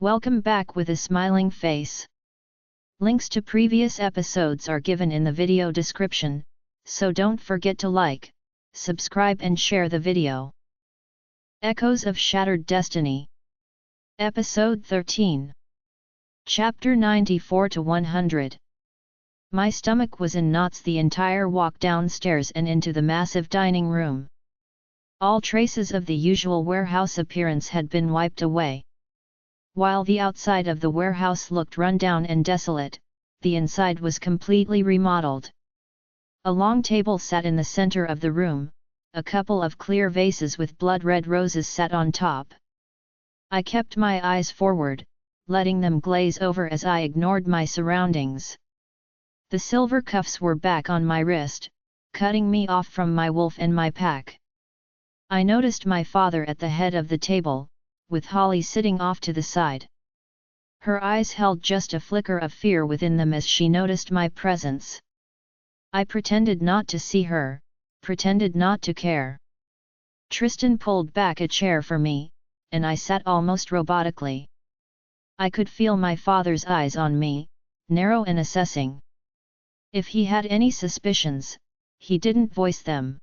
Welcome back with a smiling face. Links to previous episodes are given in the video description, so don't forget to like, subscribe and share the video. Echoes of Shattered Destiny. Episode 13. Chapter 94 to 100. My stomach was in knots the entire walk downstairs and into the massive dining room. All traces of the usual warehouse appearance had been wiped away. While the outside of the warehouse looked run down and desolate, the inside was completely remodeled. A long table sat in the center of the room, a couple of clear vases with blood-red roses sat on top. I kept my eyes forward, letting them glaze over as I ignored my surroundings. The silver cuffs were back on my wrist, cutting me off from my wolf and my pack. I noticed my father at the head of the table, with Holly sitting off to the side. Her eyes held just a flicker of fear within them as she noticed my presence. I pretended not to see her, pretended not to care. Tristan pulled back a chair for me, and I sat almost robotically. I could feel my father's eyes on me, narrow and assessing. If he had any suspicions, he didn't voice them.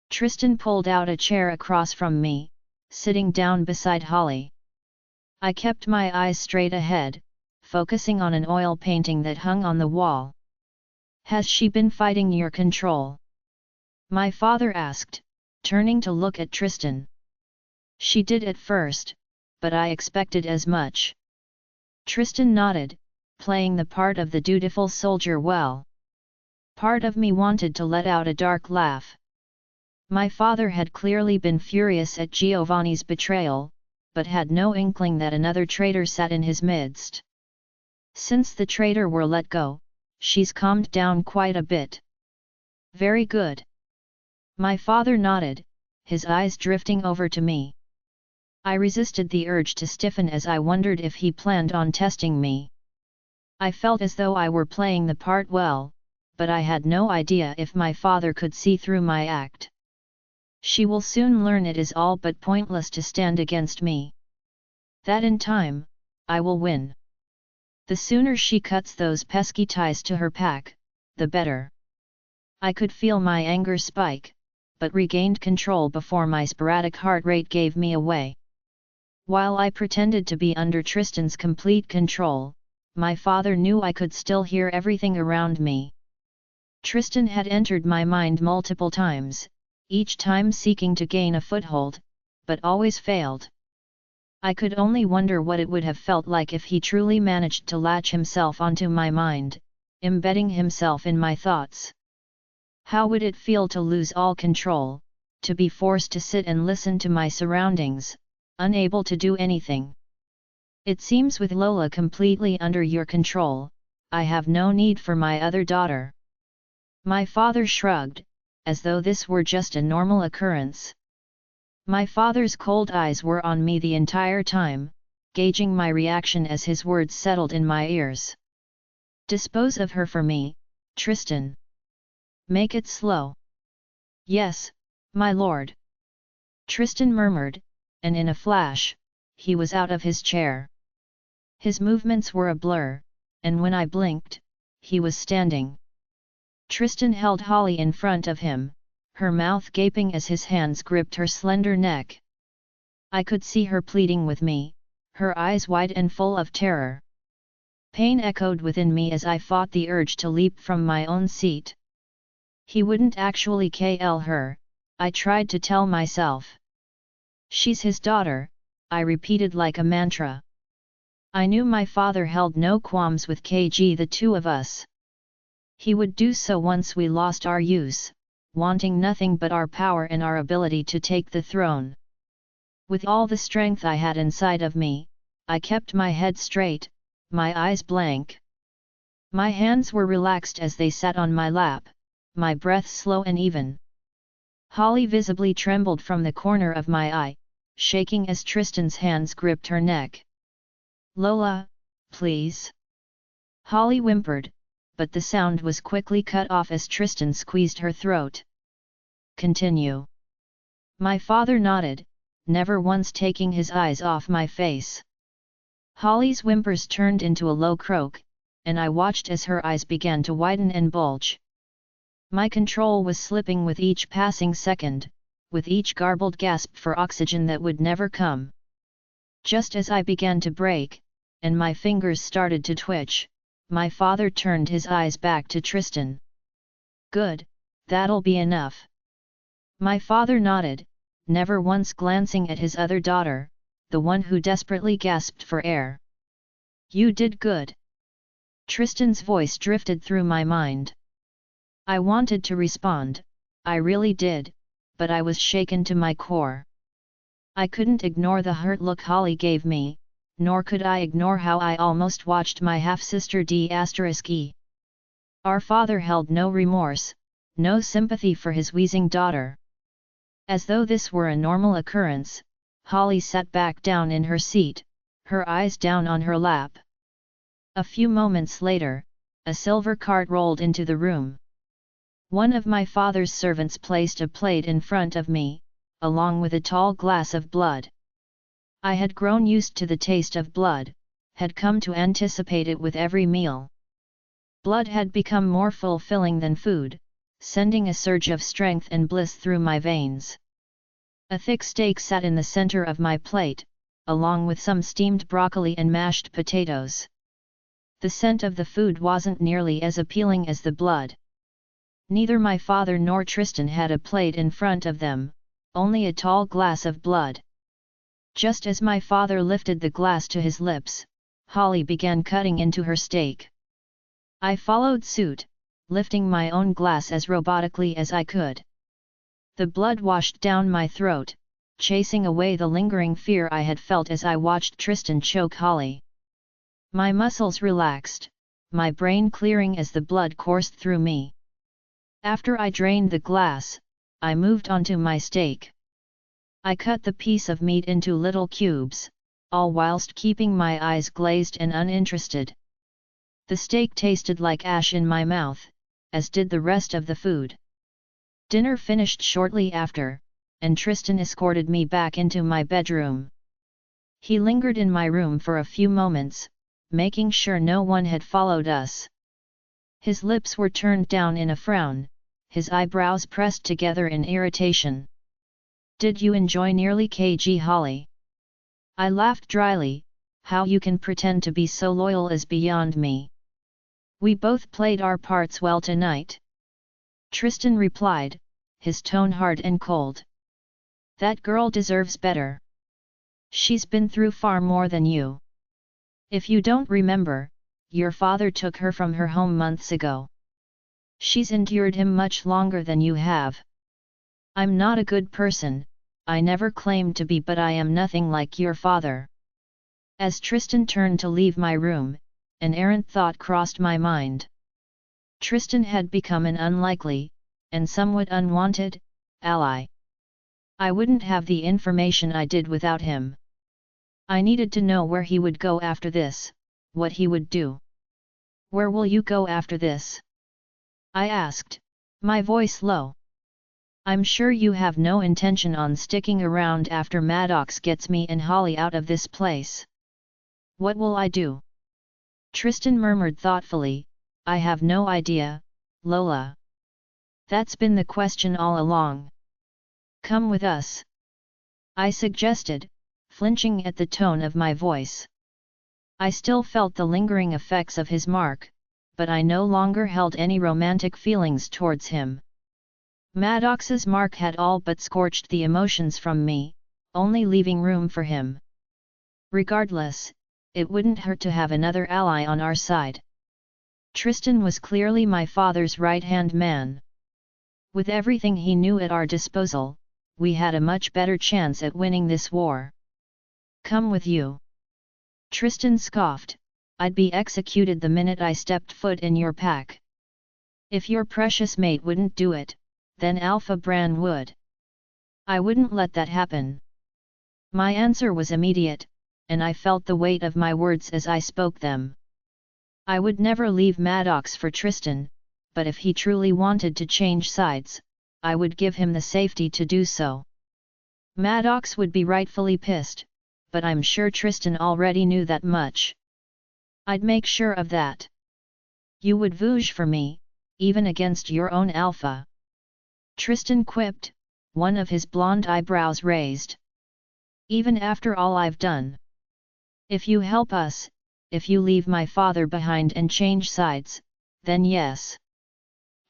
Tristan pulled out a chair across from me, sitting down beside Holly. I kept my eyes straight ahead, focusing on an oil painting that hung on the wall. "Has she been fighting your control?" my father asked, turning to look at Tristan. "She did at first, but I expected as much." Tristan nodded, playing the part of the dutiful soldier well. Part of me wanted to let out a dark laugh. My father had clearly been furious at Giovanni's betrayal, but had no inkling that another traitor sat in his midst. Since the traitor were let go, she's calmed down quite a bit. "Very good." My father nodded, his eyes drifting over to me. I resisted the urge to stiffen as I wondered if he planned on testing me. I felt as though I were playing the part well, but I had no idea if my father could see through my act. "She will soon learn it is all but pointless to stand against me. That in time, I will win. The sooner she cuts those pesky ties to her pack, the better." I could feel my anger spike, but regained control before my sporadic heart rate gave me away. While I pretended to be under Tristan's complete control, my father knew I could still hear everything around me. Tristan had entered my mind multiple times, each time seeking to gain a foothold, but always failed. I could only wonder what it would have felt like if he truly managed to latch himself onto my mind, embedding himself in my thoughts. How would it feel to lose all control, to be forced to sit and listen to my surroundings, unable to do anything? "It seems with Lola completely under your control, I have no need for my other daughter." My father shrugged, as though this were just a normal occurrence. My father's cold eyes were on me the entire time, gauging my reaction as his words settled in my ears. "Dispose of her for me, Tristan. Make it slow." "Yes, my lord." Tristan murmured, and in a flash, he was out of his chair. His movements were a blur, and when I blinked, he was standing. Tristan held Holly in front of him, her mouth gaping as his hands gripped her slender neck. I could see her pleading with me, her eyes wide and full of terror. Pain echoed within me as I fought the urge to leap from my own seat. He wouldn't actually kill her, I tried to tell myself. "She's his daughter," I repeated like a mantra. I knew my father held no qualms with the two of us. He would do so once we lost our use, wanting nothing but our power and our ability to take the throne. With all the strength I had inside of me, I kept my head straight, my eyes blank. My hands were relaxed as they sat on my lap, my breath slow and even. Holly visibly trembled from the corner of my eye, shaking as Tristan's hands gripped her neck. "Lola, please." Holly whimpered, but the sound was quickly cut off as Tristan squeezed her throat. "Continue." My father nodded, never once taking his eyes off my face. Holly's whimpers turned into a low croak, and I watched as her eyes began to widen and bulge. My control was slipping with each passing second, with each garbled gasp for oxygen that would never come. Just as I began to break, and my fingers started to twitch, my father turned his eyes back to Tristan. "Good, that'll be enough." My father nodded, never once glancing at his other daughter, the one who desperately gasped for air. "You did good." Tristan's voice drifted through my mind. I wanted to respond, I really did, but I was shaken to my core. I couldn't ignore the hurt look Holly gave me, nor could I ignore how I almost watched my half-sister D*E. Our father held no remorse, no sympathy for his wheezing daughter. As though this were a normal occurrence, Holly sat back down in her seat, her eyes down on her lap. A few moments later, a silver cart rolled into the room. One of my father's servants placed a plate in front of me, along with a tall glass of blood. I had grown used to the taste of blood, had come to anticipate it with every meal. Blood had become more fulfilling than food, sending a surge of strength and bliss through my veins. A thick steak sat in the center of my plate, along with some steamed broccoli and mashed potatoes. The scent of the food wasn't nearly as appealing as the blood. Neither my father nor Tristan had a plate in front of them, only a tall glass of blood. Just as my father lifted the glass to his lips, Holly began cutting into her steak. I followed suit, lifting my own glass as robotically as I could. The blood washed down my throat, chasing away the lingering fear I had felt as I watched Tristan choke Holly. My muscles relaxed, my brain clearing as the blood coursed through me. After I drained the glass, I moved on to my steak. I cut the piece of meat into little cubes, all whilst keeping my eyes glazed and uninterested. The steak tasted like ash in my mouth, as did the rest of the food. Dinner finished shortly after, and Tristan escorted me back into my bedroom. He lingered in my room for a few moments, making sure no one had followed us. His lips were turned down in a frown, his eyebrows pressed together in irritation. "Did you enjoy nearly kg Holly?" I laughed dryly. "How you can pretend to be so loyal is beyond me. We both played our parts well tonight." Tristan replied, his tone hard and cold. "That girl deserves better. She's been through far more than you. If you don't remember, your father took her from her home months ago. She's endured him much longer than you have. I'm not a good person, I never claimed to be, but I am nothing like your father." As Tristan turned to leave my room, an errant thought crossed my mind. Tristan had become an unlikely, and somewhat unwanted, ally. I wouldn't have the information I did without him. I needed to know where he would go after this, what he would do. "Where will you go after this?" I asked, my voice low. "I'm sure you have no intention on sticking around after Maddox gets me and Holly out of this place." "What will I do?" Tristan murmured thoughtfully, "I have no idea, Lola. That's been the question all along." "Come with us," I suggested, flinching at the tone of my voice. I still felt the lingering effects of his mark, but I no longer held any romantic feelings towards him. Maddox's mark had all but scorched the emotions from me, only leaving room for him. Regardless, it wouldn't hurt to have another ally on our side. Tristan was clearly my father's right-hand man. With everything he knew at our disposal, we had a much better chance at winning this war. "Come with you?" Tristan scoffed, "I'd be executed the minute I stepped foot in your pack. If your precious mate wouldn't do it, then Alpha Bran would. I wouldn't let that happen." My answer was immediate, and I felt the weight of my words as I spoke them. I would never leave Maddox for Tristan, but if he truly wanted to change sides, I would give him the safety to do so. Maddox would be rightfully pissed, but I'm sure Tristan already knew that much. I'd make sure of that. You would vouch for me, even against your own alpha. Tristan quipped, one of his blonde eyebrows raised. Even after all I've done. If you help us, if you leave my father behind and change sides, then yes.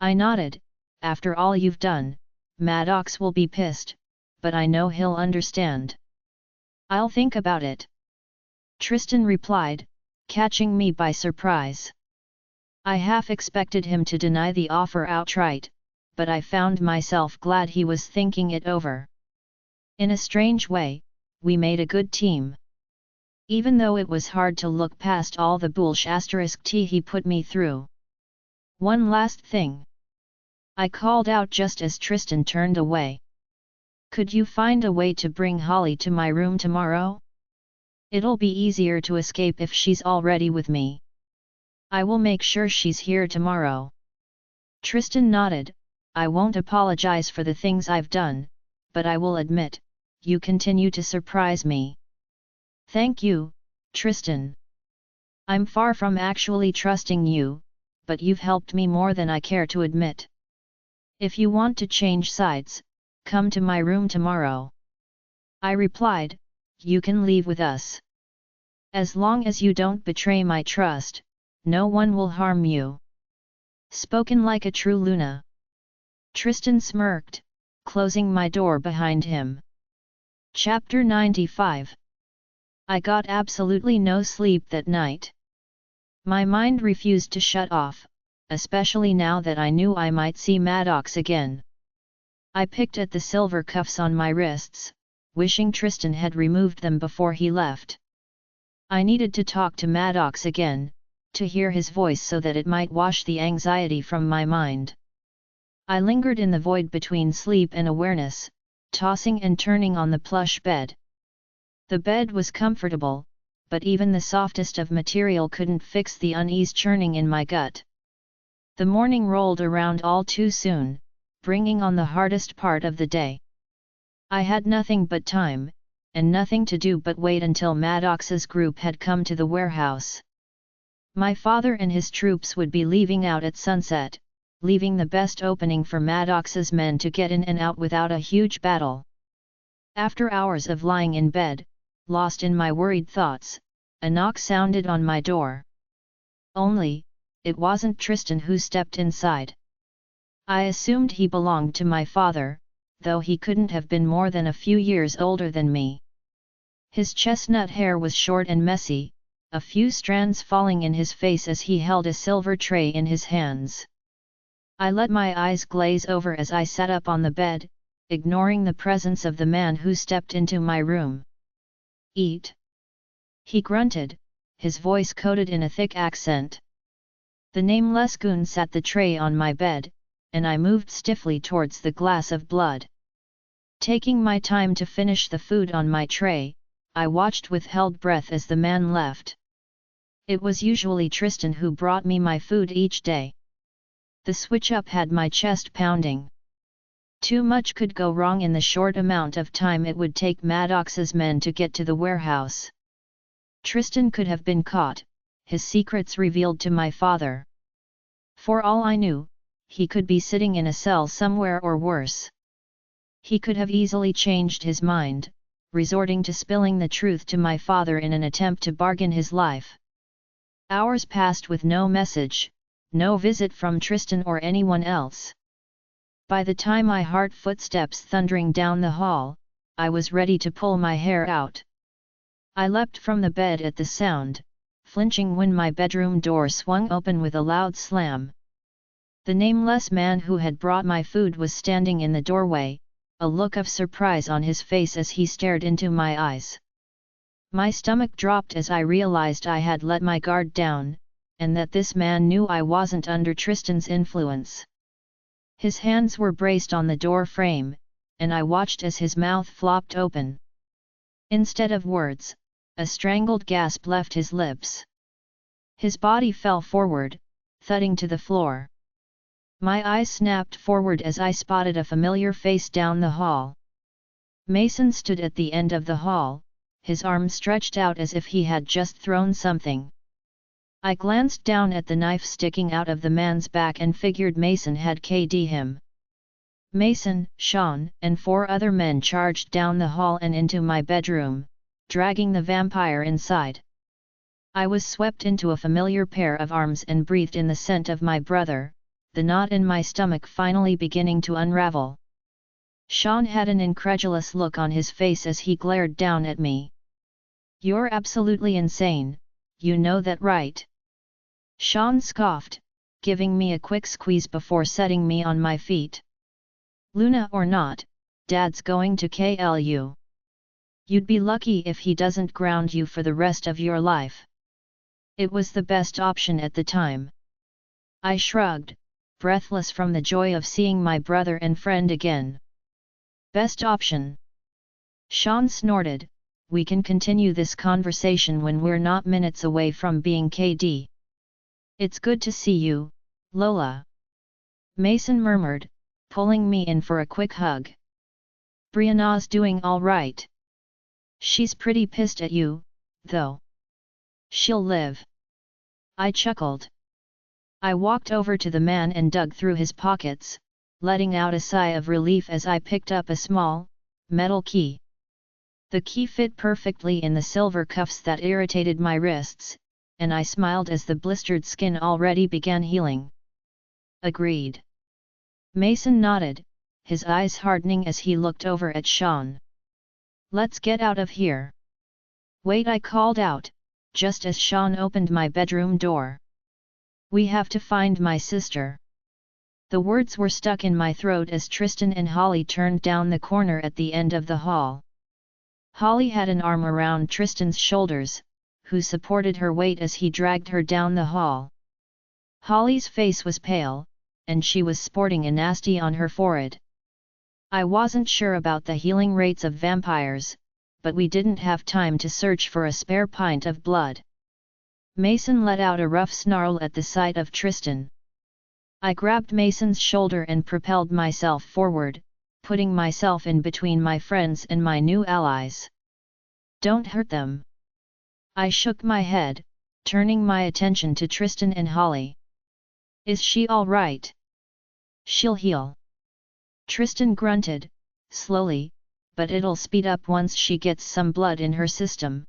I nodded. After all you've done, Maddox will be pissed, but I know he'll understand. I'll think about it. Tristan replied, catching me by surprise. I half expected him to deny the offer outright, but I found myself glad he was thinking it over. In a strange way, we made a good team. Even though it was hard to look past all the bullshit he put me through. One last thing. I called out just as Tristan turned away. Could you find a way to bring Holly to my room tomorrow? It'll be easier to escape if she's already with me. I will make sure she's here tomorrow. Tristan nodded. I won't apologize for the things I've done, but I will admit, you continue to surprise me. Thank you, Tristan. I'm far from actually trusting you, but you've helped me more than I care to admit. If you want to change sides, come to my room tomorrow. I replied, you can leave with us. As long as you don't betray my trust, no one will harm you. Spoken like a true Luna. Tristan smirked, closing my door behind him. Chapter 95. I got absolutely no sleep that night. My mind refused to shut off, especially now that I knew I might see Maddox again. I picked at the silver cuffs on my wrists, wishing Tristan had removed them before he left. I needed to talk to Maddox again, to hear his voice so that it might wash the anxiety from my mind. I lingered in the void between sleep and awareness, tossing and turning on the plush bed. The bed was comfortable, but even the softest of material couldn't fix the unease churning in my gut. The morning rolled around all too soon, bringing on the hardest part of the day. I had nothing but time, and nothing to do but wait until Maddox's group had come to the warehouse. My father and his troops would be leaving out at sunset, leaving the best opening for Maddox's men to get in and out without a huge battle. After hours of lying in bed, lost in my worried thoughts, a knock sounded on my door. Only, it wasn't Tristan who stepped inside. I assumed he belonged to my father, though he couldn't have been more than a few years older than me. His chestnut hair was short and messy, a few strands falling in his face as he held a silver tray in his hands. I let my eyes glaze over as I sat up on the bed, ignoring the presence of the man who stepped into my room. Eat. He grunted, his voice coated in a thick accent. The nameless goon sat the tray on my bed, and I moved stiffly towards the glass of blood. Taking my time to finish the food on my tray, I watched with held breath as the man left. It was usually Tristan who brought me my food each day. The switch-up had my chest pounding. Too much could go wrong in the short amount of time it would take Maddox's men to get to the warehouse. Tristan could have been caught, his secrets revealed to my father. For all I knew, he could be sitting in a cell somewhere or worse. He could have easily changed his mind, resorting to spilling the truth to my father in an attempt to bargain his life. Hours passed with no message, no visit from Tristan or anyone else. By the time I heard footsteps thundering down the hall, I was ready to pull my hair out. I leapt from the bed at the sound, flinching when my bedroom door swung open with a loud slam. The nameless man who had brought my food was standing in the doorway, a look of surprise on his face as he stared into my eyes. My stomach dropped as I realized I had let my guard down, and that this man knew I wasn't under Tristan's influence. His hands were braced on the door frame, and I watched as his mouth flopped open. Instead of words, a strangled gasp left his lips. His body fell forward, thudding to the floor. My eyes snapped forward as I spotted a familiar face down the hall. Mason stood at the end of the hall, his arm stretched out as if he had just thrown something. I glanced down at the knife sticking out of the man's back and figured Mason had KD'd him. Mason, Sean, and 4 other men charged down the hall and into my bedroom, dragging the vampire inside. I was swept into a familiar pair of arms and breathed in the scent of my brother, the knot in my stomach finally beginning to unravel. Sean had an incredulous look on his face as he glared down at me. "You're absolutely insane, you know that, right?" Sean scoffed, giving me a quick squeeze before setting me on my feet. "Luna or not, Dad's going to kill you. You'd be lucky if he doesn't ground you for the rest of your life." It was the best option at the time. I shrugged, breathless from the joy of seeing my brother and friend again. "Best option?" Sean snorted. "We can continue this conversation when we're not minutes away from being KD. It's good to see you, Lola," Mason murmured, pulling me in for a quick hug. "Brianna's doing all right. She's pretty pissed at you, though. She'll live." I chuckled. I walked over to the man and dug through his pockets, letting out a sigh of relief as I picked up a small, metal key. The key fit perfectly in the silver cuffs that irritated my wrists, and I smiled as the blistered skin already began healing. "Agreed." Mason nodded, his eyes hardening as he looked over at Sean. "Let's get out of here." "Wait," I called out, just as Sean opened my bedroom door. "We have to find my sister." The words were stuck in my throat as Tristan and Holly turned down the corner at the end of the hall. Holly had an arm around Tristan's shoulders, who supported her weight as he dragged her down the hall. Holly's face was pale, and she was sporting a nasty on her forehead. I wasn't sure about the healing rates of vampires, but we didn't have time to search for a spare pint of blood. Mason let out a rough snarl at the sight of Tristan. I grabbed Mason's shoulder and propelled myself forward, putting myself in between my friends and my new allies. "Don't hurt them." I shook my head, turning my attention to Tristan and Holly. "Is she all right?" "She'll heal." Tristan grunted, slowly, "but it'll speed up once she gets some blood in her system."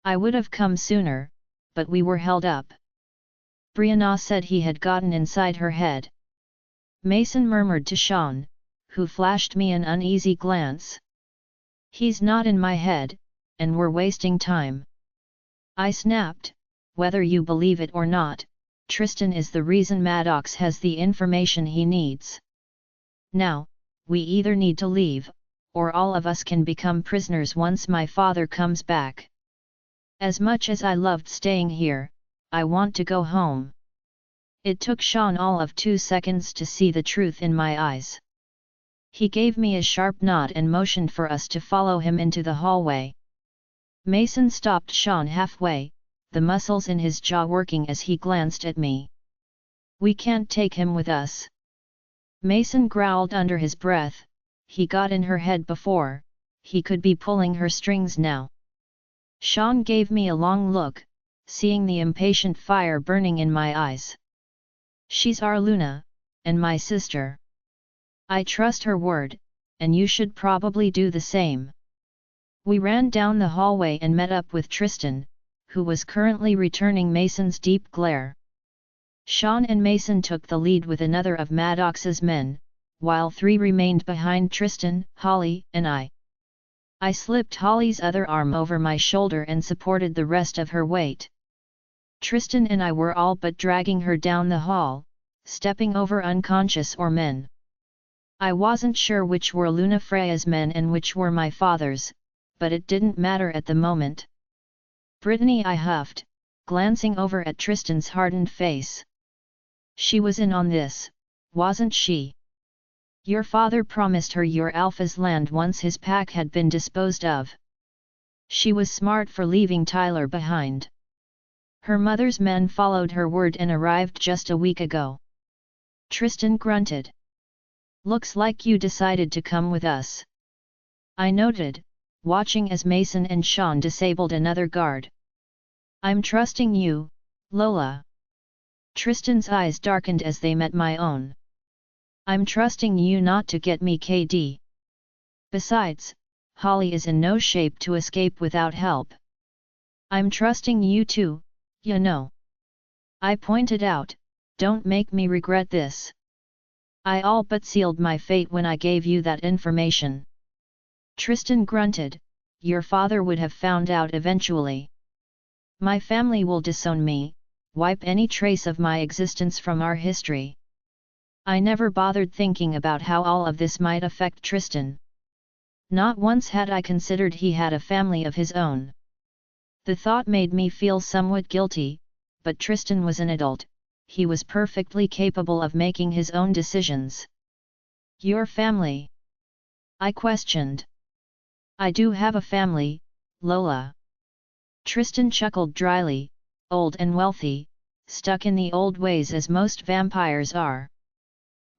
"I would have come sooner, but we were held up." Brianna said he had gotten inside her head. Mason murmured to Sean, who flashed me an uneasy glance. "He's not in my head, and we're wasting time." I snapped, "Whether you believe it or not, Tristan is the reason Maddox has the information he needs. Now, we either need to leave, or all of us can become prisoners once my father comes back. As much as I loved staying here, I want to go home." It took Sean all of 2 seconds to see the truth in my eyes. He gave me a sharp nod and motioned for us to follow him into the hallway. Mason stopped Sean halfway, the muscles in his jaw working as he glanced at me. "We can't take him with us." Mason growled under his breath. He got in her head before, he could be pulling her strings now. Sean gave me a long look, seeing the impatient fire burning in my eyes. "She's our Luna, and my sister. I trust her word, and you should probably do the same." We ran down the hallway and met up with Tristan, who was currently returning Mason's deep glare. Sean and Mason took the lead with another of Maddox's men, while 3 remained behind Tristan, Holly, and I. I slipped Holly's other arm over my shoulder and supported the rest of her weight. Tristan and I were all but dragging her down the hall, stepping over unconscious or men. I wasn't sure which were Luna Freya's men and which were my father's, but it didn't matter at the moment. "Brittany," I huffed, glancing over at Tristan's hardened face. "She was in on this, wasn't she? Your father promised her your alpha's land once his pack had been disposed of. She was smart for leaving Tyler behind. Her mother's men followed her word and arrived just a week ago." Tristan grunted. "Looks like you decided to come with us." I noted, watching as Mason and Sean disabled another guard. "I'm trusting you, Lola." Tristan's eyes darkened as they met my own. "I'm trusting you not to get me KD. Besides, Holly is in no shape to escape without help." "I'm trusting you too, you know," I pointed out. "Don't make me regret this. I all but sealed my fate when I gave you that information." Tristan grunted. "Your father would have found out eventually. My family will disown me, wipe any trace of my existence from our history." I never bothered thinking about how all of this might affect Tristan. Not once had I considered he had a family of his own. The thought made me feel somewhat guilty, but Tristan was an adult. He was perfectly capable of making his own decisions. "Your family?" I questioned. "I do have a family, Lola." Tristan chuckled dryly. "Old and wealthy, stuck in the old ways as most vampires are.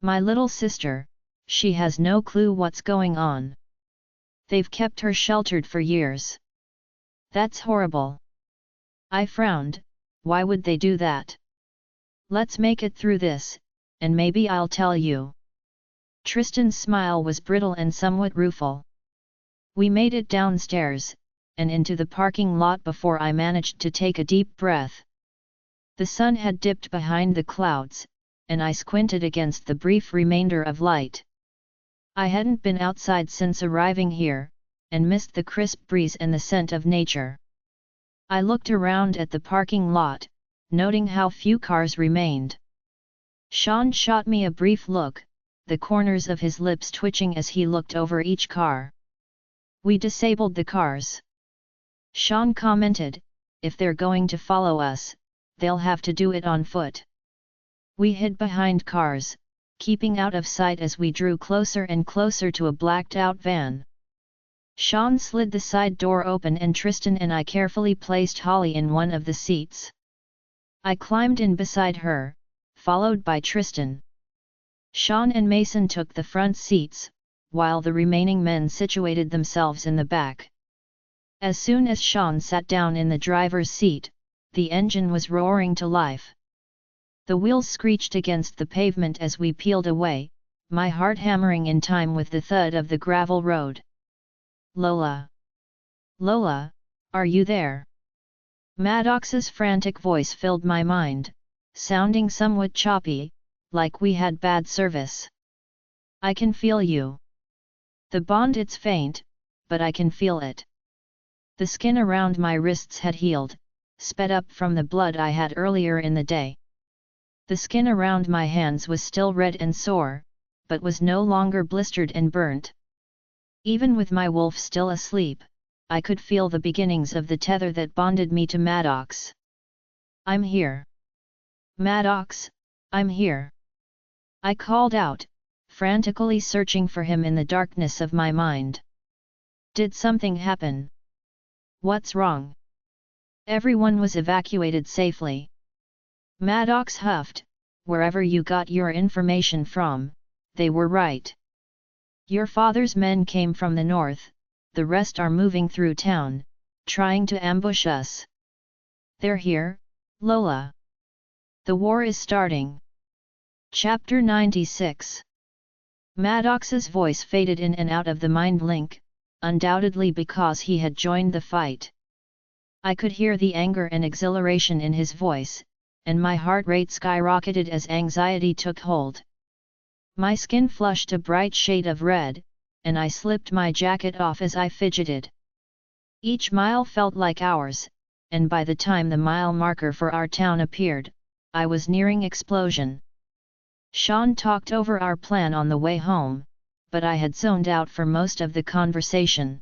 My little sister, she has no clue what's going on. They've kept her sheltered for years." "That's horrible." I frowned. "Why would they do that? Let's make it through this, and maybe I'll tell you." Tristan's smile was brittle and somewhat rueful. We made it downstairs, and into the parking lot before I managed to take a deep breath. The sun had dipped behind the clouds, and I squinted against the brief remainder of light. I hadn't been outside since arriving here, and missed the crisp breeze and the scent of nature. I looked around at the parking lot, noting how few cars remained. Sean shot me a brief look, the corners of his lips twitching as he looked over each car. "We disabled the cars," Sean commented. "If they're going to follow us, they'll have to do it on foot." We hid behind cars, keeping out of sight as we drew closer and closer to a blacked-out van. Sean slid the side door open and Tristan and I carefully placed Holly in one of the seats. I climbed in beside her, followed by Tristan. Sean and Mason took the front seats, while the remaining men situated themselves in the back. As soon as Sean sat down in the driver's seat, the engine was roaring to life. The wheels screeched against the pavement as we peeled away, my heart hammering in time with the thud of the gravel road. "Lola! Lola, are you there?" Maddox's frantic voice filled my mind, sounding somewhat choppy, like we had bad service. "I can feel you. The bond, it's faint, but I can feel it." The skin around my wrists had healed, sped up from the blood I had earlier in the day. The skin around my hands was still red and sore, but was no longer blistered and burnt. Even with my wolf still asleep, I could feel the beginnings of the tether that bonded me to Maddox. "I'm here. Maddox, I'm here." I called out, frantically searching for him in the darkness of my mind. "Did something happen? What's wrong?" "Everyone was evacuated safely." Maddox huffed. "Wherever you got your information from, they were right. Your father's men came from the north, the rest are moving through town, trying to ambush us. They're here, Lola. The war is starting." Chapter 96. Maddox's voice faded in and out of the mind link, undoubtedly because he had joined the fight. I could hear the anger and exhilaration in his voice, and my heart rate skyrocketed as anxiety took hold. My skin flushed a bright shade of red, and I slipped my jacket off as I fidgeted. Each mile felt like hours, and by the time the mile marker for our town appeared, I was nearing explosion. Sean talked over our plan on the way home, but I had zoned out for most of the conversation.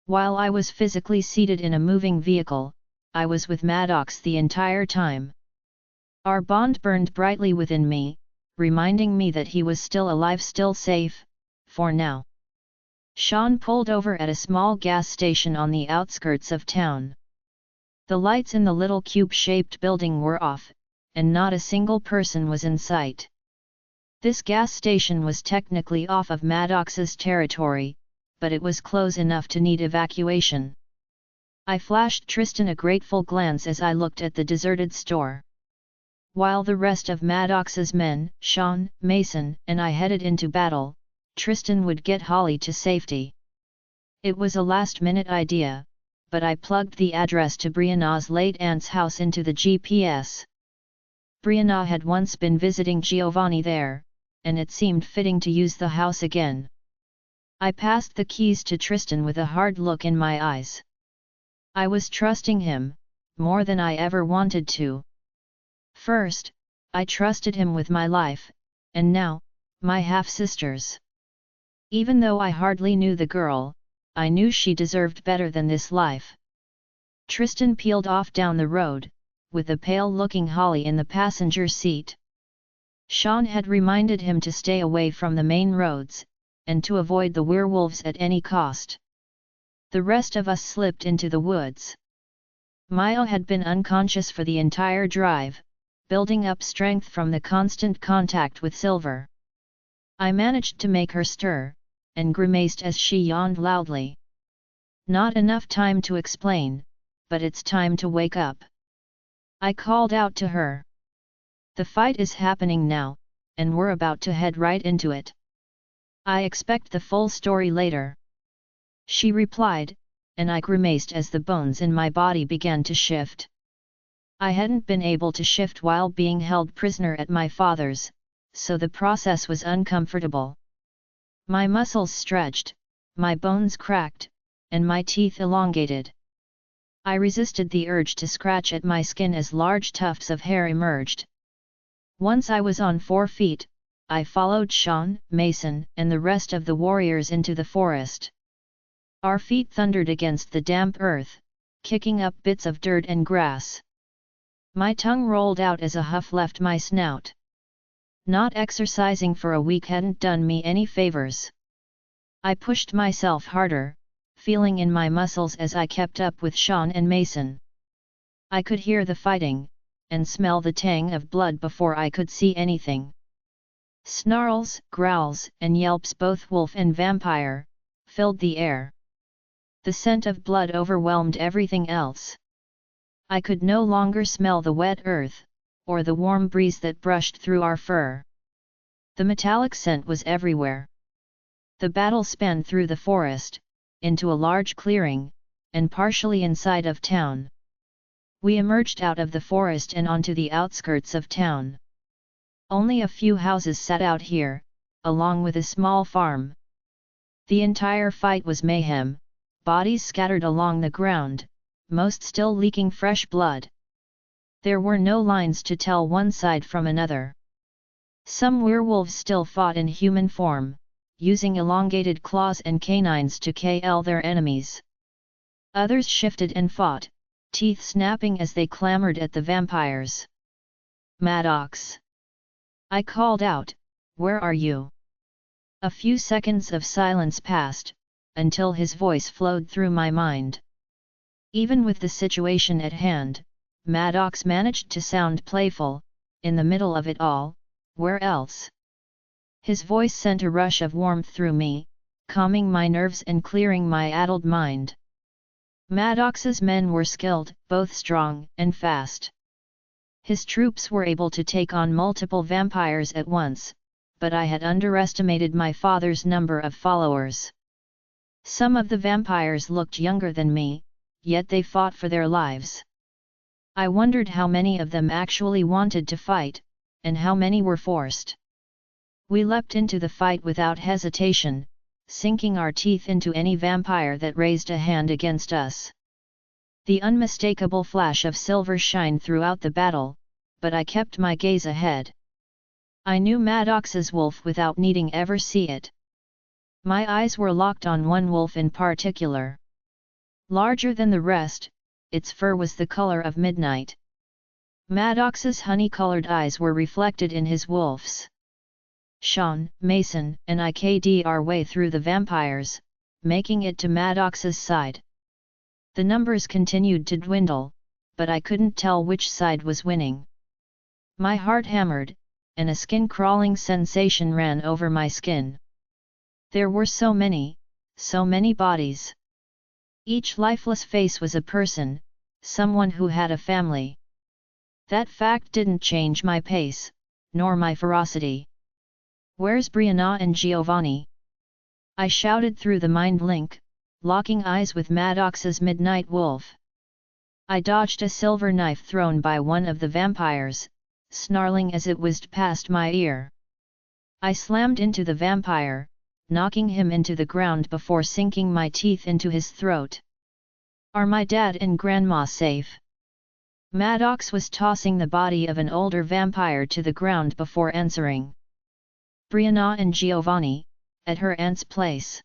While I was physically seated in a moving vehicle, I was with Maddox the entire time. Our bond burned brightly within me, reminding me that he was still alive, still safe, for now. Sean pulled over at a small gas station on the outskirts of town. The lights in the little cube-shaped building were off, and not a single person was in sight. This gas station was technically off of Maddox's territory, but it was close enough to need evacuation. I flashed Tristan a grateful glance as I looked at the deserted store. While the rest of Maddox's men, Sean, Mason, and I headed into battle, Tristan would get Holly to safety. It was a last-minute idea, but I plugged the address to Brianna's late aunt's house into the GPS. Brianna had once been visiting Giovanni there, and it seemed fitting to use the house again. I passed the keys to Tristan with a hard look in my eyes. I was trusting him, more than I ever wanted to. First, I trusted him with my life, and now, my half-sister's. Even though I hardly knew the girl, I knew she deserved better than this life. Tristan peeled off down the road, with a pale-looking Holly in the passenger seat. Sean had reminded him to stay away from the main roads, and to avoid the werewolves at any cost. The rest of us slipped into the woods. Maya had been unconscious for the entire drive, building up strength from the constant contact with Silver. I managed to make her stir, and grimaced as she yawned loudly. Not enough time to explain, but it's time to wake up. I called out to her. The fight is happening now, and we're about to head right into it. I expect the full story later. She replied, and I grimaced as the bones in my body began to shift. I hadn't been able to shift while being held prisoner at my father's, so the process was uncomfortable. My muscles stretched, my bones cracked, and my teeth elongated. I resisted the urge to scratch at my skin as large tufts of hair emerged. Once I was on 4 feet, I followed Sean, Mason, and the rest of the warriors into the forest. Our feet thundered against the damp earth, kicking up bits of dirt and grass. My tongue rolled out as a huff left my snout. Not exercising for a week hadn't done me any favors. I pushed myself harder, feeling in my muscles as I kept up with Sean and Mason. I could hear the fighting, and smell the tang of blood before I could see anything. Snarls, growls, and yelps, both wolf and vampire, filled the air. The scent of blood overwhelmed everything else. I could no longer smell the wet earth, or the warm breeze that brushed through our fur. The metallic scent was everywhere. The battle spanned through the forest, into a large clearing, and partially inside of town. We emerged out of the forest and onto the outskirts of town. Only a few houses sat out here, along with a small farm. The entire fight was mayhem, bodies scattered along the ground, most still leaking fresh blood. There were no lines to tell one side from another. Some werewolves still fought in human form, using elongated claws and canines to kill their enemies. Others shifted and fought, teeth snapping as they clamored at the vampires. Maddox! I called out, "Where are you?" A few seconds of silence passed, until his voice flowed through my mind. Even with the situation at hand, Maddox managed to sound playful. In the middle of it all, where else? His voice sent a rush of warmth through me, calming my nerves and clearing my addled mind. Maddox's men were skilled, both strong and fast. His troops were able to take on multiple vampires at once, but I had underestimated my father's number of followers. Some of the vampires looked younger than me, yet they fought for their lives. I wondered how many of them actually wanted to fight, and how many were forced. We leapt into the fight without hesitation, sinking our teeth into any vampire that raised a hand against us. The unmistakable flash of silver shined throughout the battle, but I kept my gaze ahead. I knew Maddox's wolf without needing ever see it. My eyes were locked on one wolf in particular. Larger than the rest, its fur was the color of midnight. Maddox's honey-colored eyes were reflected in his wolf's. Sean, Mason, and I k'd our way through the vampires, making it to Maddox's side. The numbers continued to dwindle, but I couldn't tell which side was winning. My heart hammered, and a skin-crawling sensation ran over my skin. There were so many, so many bodies. Each lifeless face was a person, someone who had a family. That fact didn't change my pace, nor my ferocity. "Where's Brianna and Giovanni?" I shouted through the mind link, locking eyes with Maddox's midnight wolf. I dodged a silver knife thrown by one of the vampires, snarling as it whizzed past my ear. I slammed into the vampire, knocking him into the ground before sinking my teeth into his throat. "Are my dad and grandma safe?" Maddox was tossing the body of an older vampire to the ground before answering. "Brianna and Giovanni, at her aunt's place.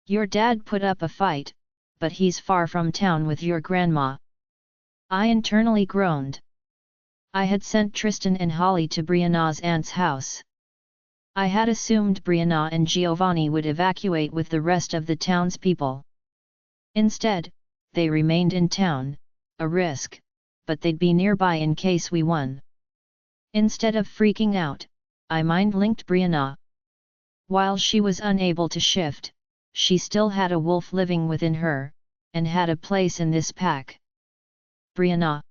Your dad put up a fight, but he's far from town with your grandma." I internally groaned. I had sent Tristan and Holly to Brianna's aunt's house. I had assumed Brianna and Giovanni would evacuate with the rest of the townspeople. Instead, they remained in town, a risk, but they'd be nearby in case we won. Instead of freaking out, I mind-linked Brianna. While she was unable to shift, she still had a wolf living within her, and had a place in this pack. "Brianna!"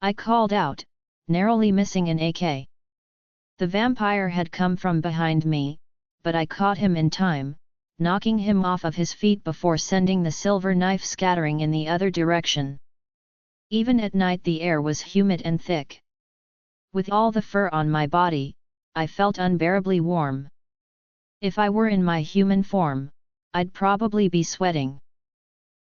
I called out, narrowly missing an AK. The vampire had come from behind me, but I caught him in time, knocking him off of his feet before sending the silver knife scattering in the other direction. Even at night the air was humid and thick. With all the fur on my body, I felt unbearably warm. If I were in my human form, I'd probably be sweating.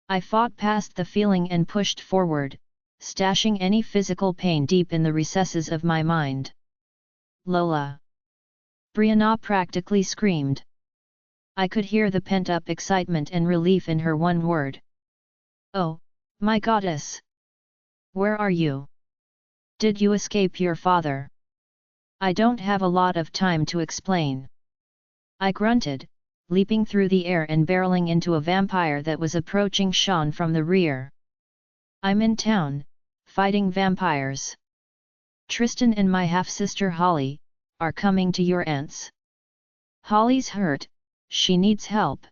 I fought past the feeling and pushed forward, stashing any physical pain deep in the recesses of my mind. "Lola!" Brianna practically screamed. I could hear the pent-up excitement and relief in her one word. "Oh, my goddess! Where are you? Did you escape your father?" "I don't have a lot of time to explain," I grunted, leaping through the air and barreling into a vampire that was approaching Sean from the rear. "I'm in town, fighting vampires. Tristan and my half-sister Holly are coming to your aunt's. Holly's hurt, she needs help.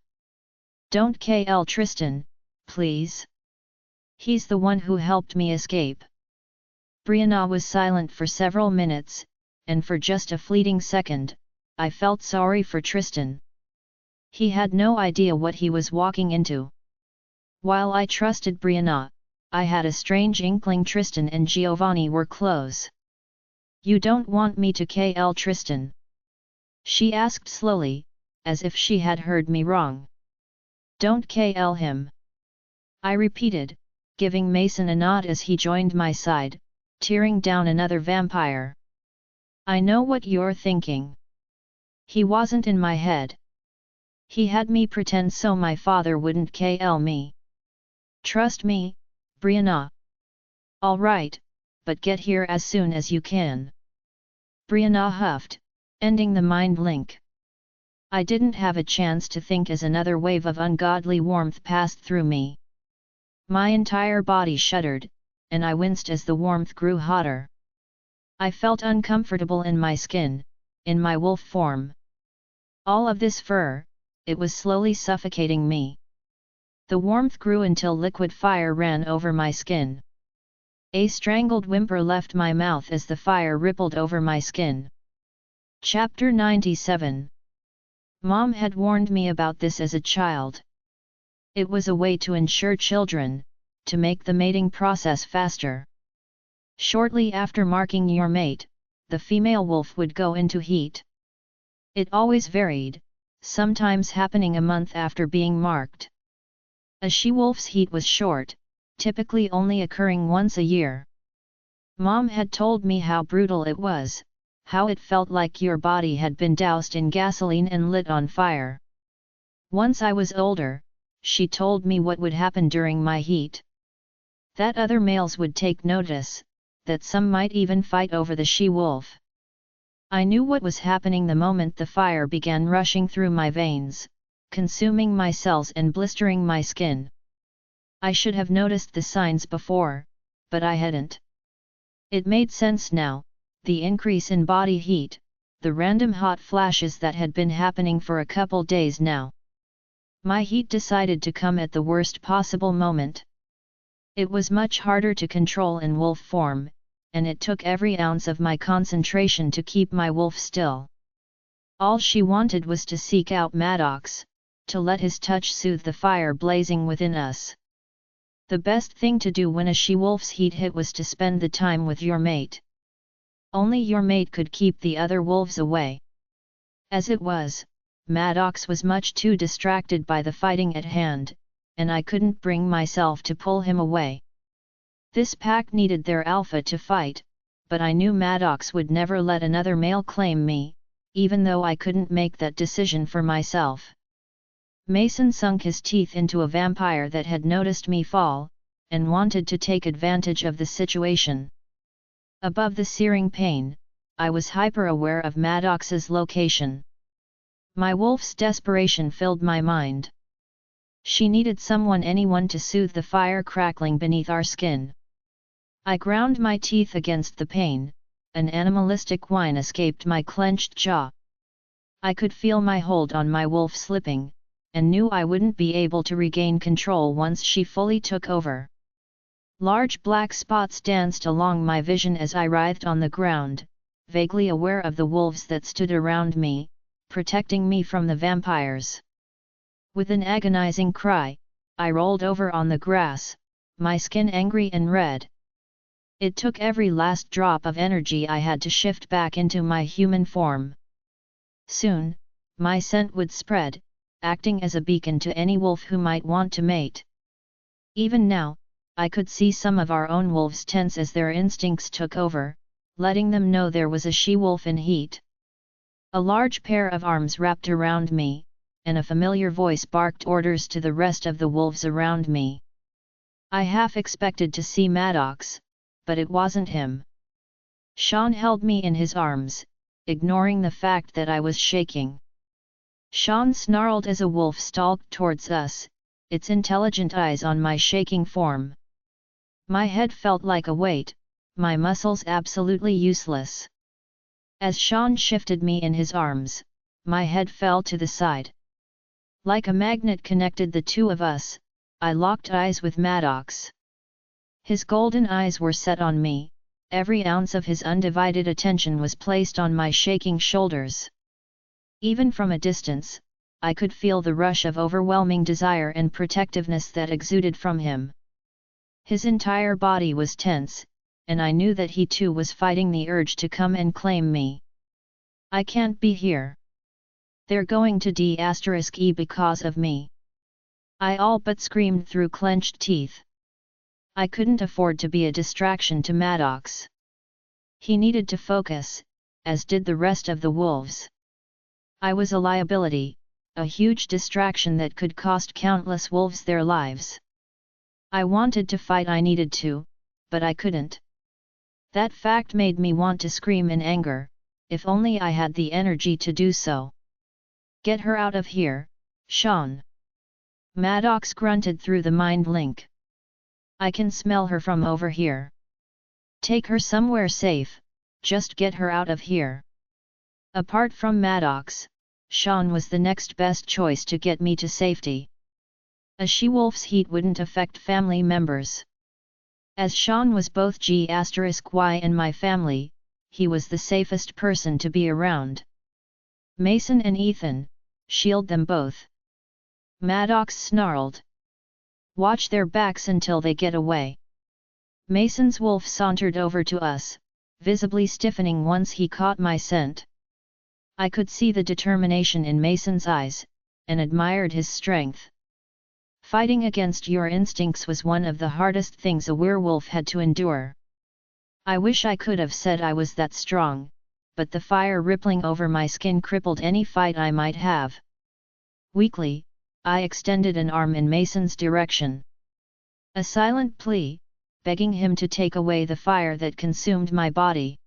Don't kill Tristan, please. He's the one who helped me escape." Brianna was silent for several minutes, and for just a fleeting second, I felt sorry for Tristan. He had no idea what he was walking into. While I trusted Brianna, I had a strange inkling Tristan and Giovanni were close. "You don't want me to kill Tristan?" she asked slowly, as if she had heard me wrong. "Don't kill him," I repeated, giving Mason a nod as he joined my side, tearing down another vampire. "I know what you're thinking. He wasn't in my head. He had me pretend so my father wouldn't kill me. Trust me, Brianna." "All right, but get here as soon as you can," Brianna huffed, ending the mind link. I didn't have a chance to think as another wave of ungodly warmth passed through me. My entire body shuddered, and I winced as the warmth grew hotter. I felt uncomfortable in my skin, in my wolf form. All of this fur, it was slowly suffocating me. The warmth grew until liquid fire ran over my skin. A strangled whimper left my mouth as the fire rippled over my skin. Chapter 97. Mom had warned me about this as a child. It was a way to ensure children, to make the mating process faster. Shortly after marking your mate, the female wolf would go into heat. It always varied, sometimes happening a month after being marked. A she-wolf's heat was short, typically only occurring once a year. Mom had told me how brutal it was, how it felt like your body had been doused in gasoline and lit on fire. Once I was older, she told me what would happen during my heat. That other males would take notice, that some might even fight over the she-wolf. I knew what was happening the moment the fire began rushing through my veins, consuming my cells and blistering my skin. I should have noticed the signs before, but I hadn't. It made sense now, the increase in body heat, the random hot flashes that had been happening for a couple days now. My heat decided to come at the worst possible moment. It was much harder to control in wolf form, and it took every ounce of my concentration to keep my wolf still. All she wanted was to seek out Maddox, to let his touch soothe the fire blazing within us. The best thing to do when a she-wolf's heat hit was to spend the time with your mate. Only your mate could keep the other wolves away. As it was, Maddox was much too distracted by the fighting at hand, and I couldn't bring myself to pull him away. This pack needed their alpha to fight, but I knew Maddox would never let another male claim me, even though I couldn't make that decision for myself. Mason sunk his teeth into a vampire that had noticed me fall, and wanted to take advantage of the situation. Above the searing pain, I was hyper-aware of Maddox's location. My wolf's desperation filled my mind. She needed anyone to soothe the fire crackling beneath our skin. I ground my teeth against the pain, an animalistic whine escaped my clenched jaw. I could feel my hold on my wolf slipping, and knew I wouldn't be able to regain control once she fully took over. Large black spots danced along my vision as I writhed on the ground, vaguely aware of the wolves that stood around me, protecting me from the vampires. With an agonizing cry, I rolled over on the grass, my skin angry and red. It took every last drop of energy I had to shift back into my human form. Soon, my scent would spread, acting as a beacon to any wolf who might want to mate. Even now, I could see some of our own wolves tense as their instincts took over, letting them know there was a she-wolf in heat. A large pair of arms wrapped around me, and a familiar voice barked orders to the rest of the wolves around me. I half expected to see Maddox, but it wasn't him. Sean held me in his arms, ignoring the fact that I was shaking. Sean snarled as a wolf stalked towards us, its intelligent eyes on my shaking form. My head felt like a weight, my muscles absolutely useless. As Sean shifted me in his arms, my head fell to the side. Like a magnet connected the two of us, I locked eyes with Maddox. His golden eyes were set on me, every ounce of his undivided attention was placed on my shaking shoulders. Even from a distance, I could feel the rush of overwhelming desire and protectiveness that exuded from him. His entire body was tense, and I knew that he too was fighting the urge to come and claim me. I can't be here. They're going to D*E because of me. I all but screamed through clenched teeth. I couldn't afford to be a distraction to Maddox. He needed to focus, as did the rest of the wolves. I was a liability, a huge distraction that could cost countless wolves their lives. I wanted to fight, I needed to, but I couldn't. That fact made me want to scream in anger, if only I had the energy to do so. Get her out of here, Sean. Maddox grunted through the mind link. I can smell her from over here. Take her somewhere safe, just get her out of here. Apart from Maddox, Sean was the next best choice to get me to safety. A she-wolf's heat wouldn't affect family members. As Sean was both G*Y and my family, he was the safest person to be around. Mason and Ethan, shield them both. Maddox snarled. Watch their backs until they get away. Mason's wolf sauntered over to us, visibly stiffening once he caught my scent. I could see the determination in Mason's eyes, and admired his strength. Fighting against your instincts was one of the hardest things a werewolf had to endure. I wish I could have said I was that strong, but the fire rippling over my skin crippled any fight I might have. Weakly, I extended an arm in Mason's direction. A silent plea, begging him to take away the fire that consumed my body.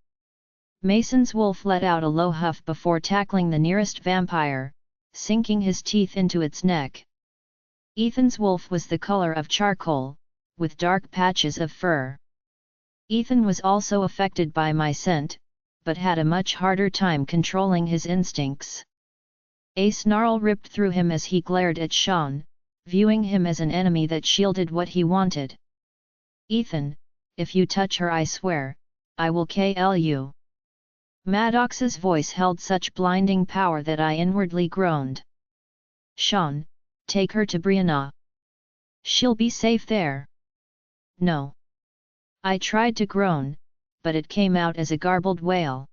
Mason's wolf let out a low huff before tackling the nearest vampire, sinking his teeth into its neck. Ethan's wolf was the color of charcoal, with dark patches of fur. Ethan was also affected by my scent, but had a much harder time controlling his instincts. A snarl ripped through him as he glared at Sean, viewing him as an enemy that shielded what he wanted. "Ethan, if you touch her I swear, I will kill you." Maddox's voice held such blinding power that I inwardly groaned. "Sean, take her to Brianna. She'll be safe there." "No." I tried to groan, but it came out as a garbled wail.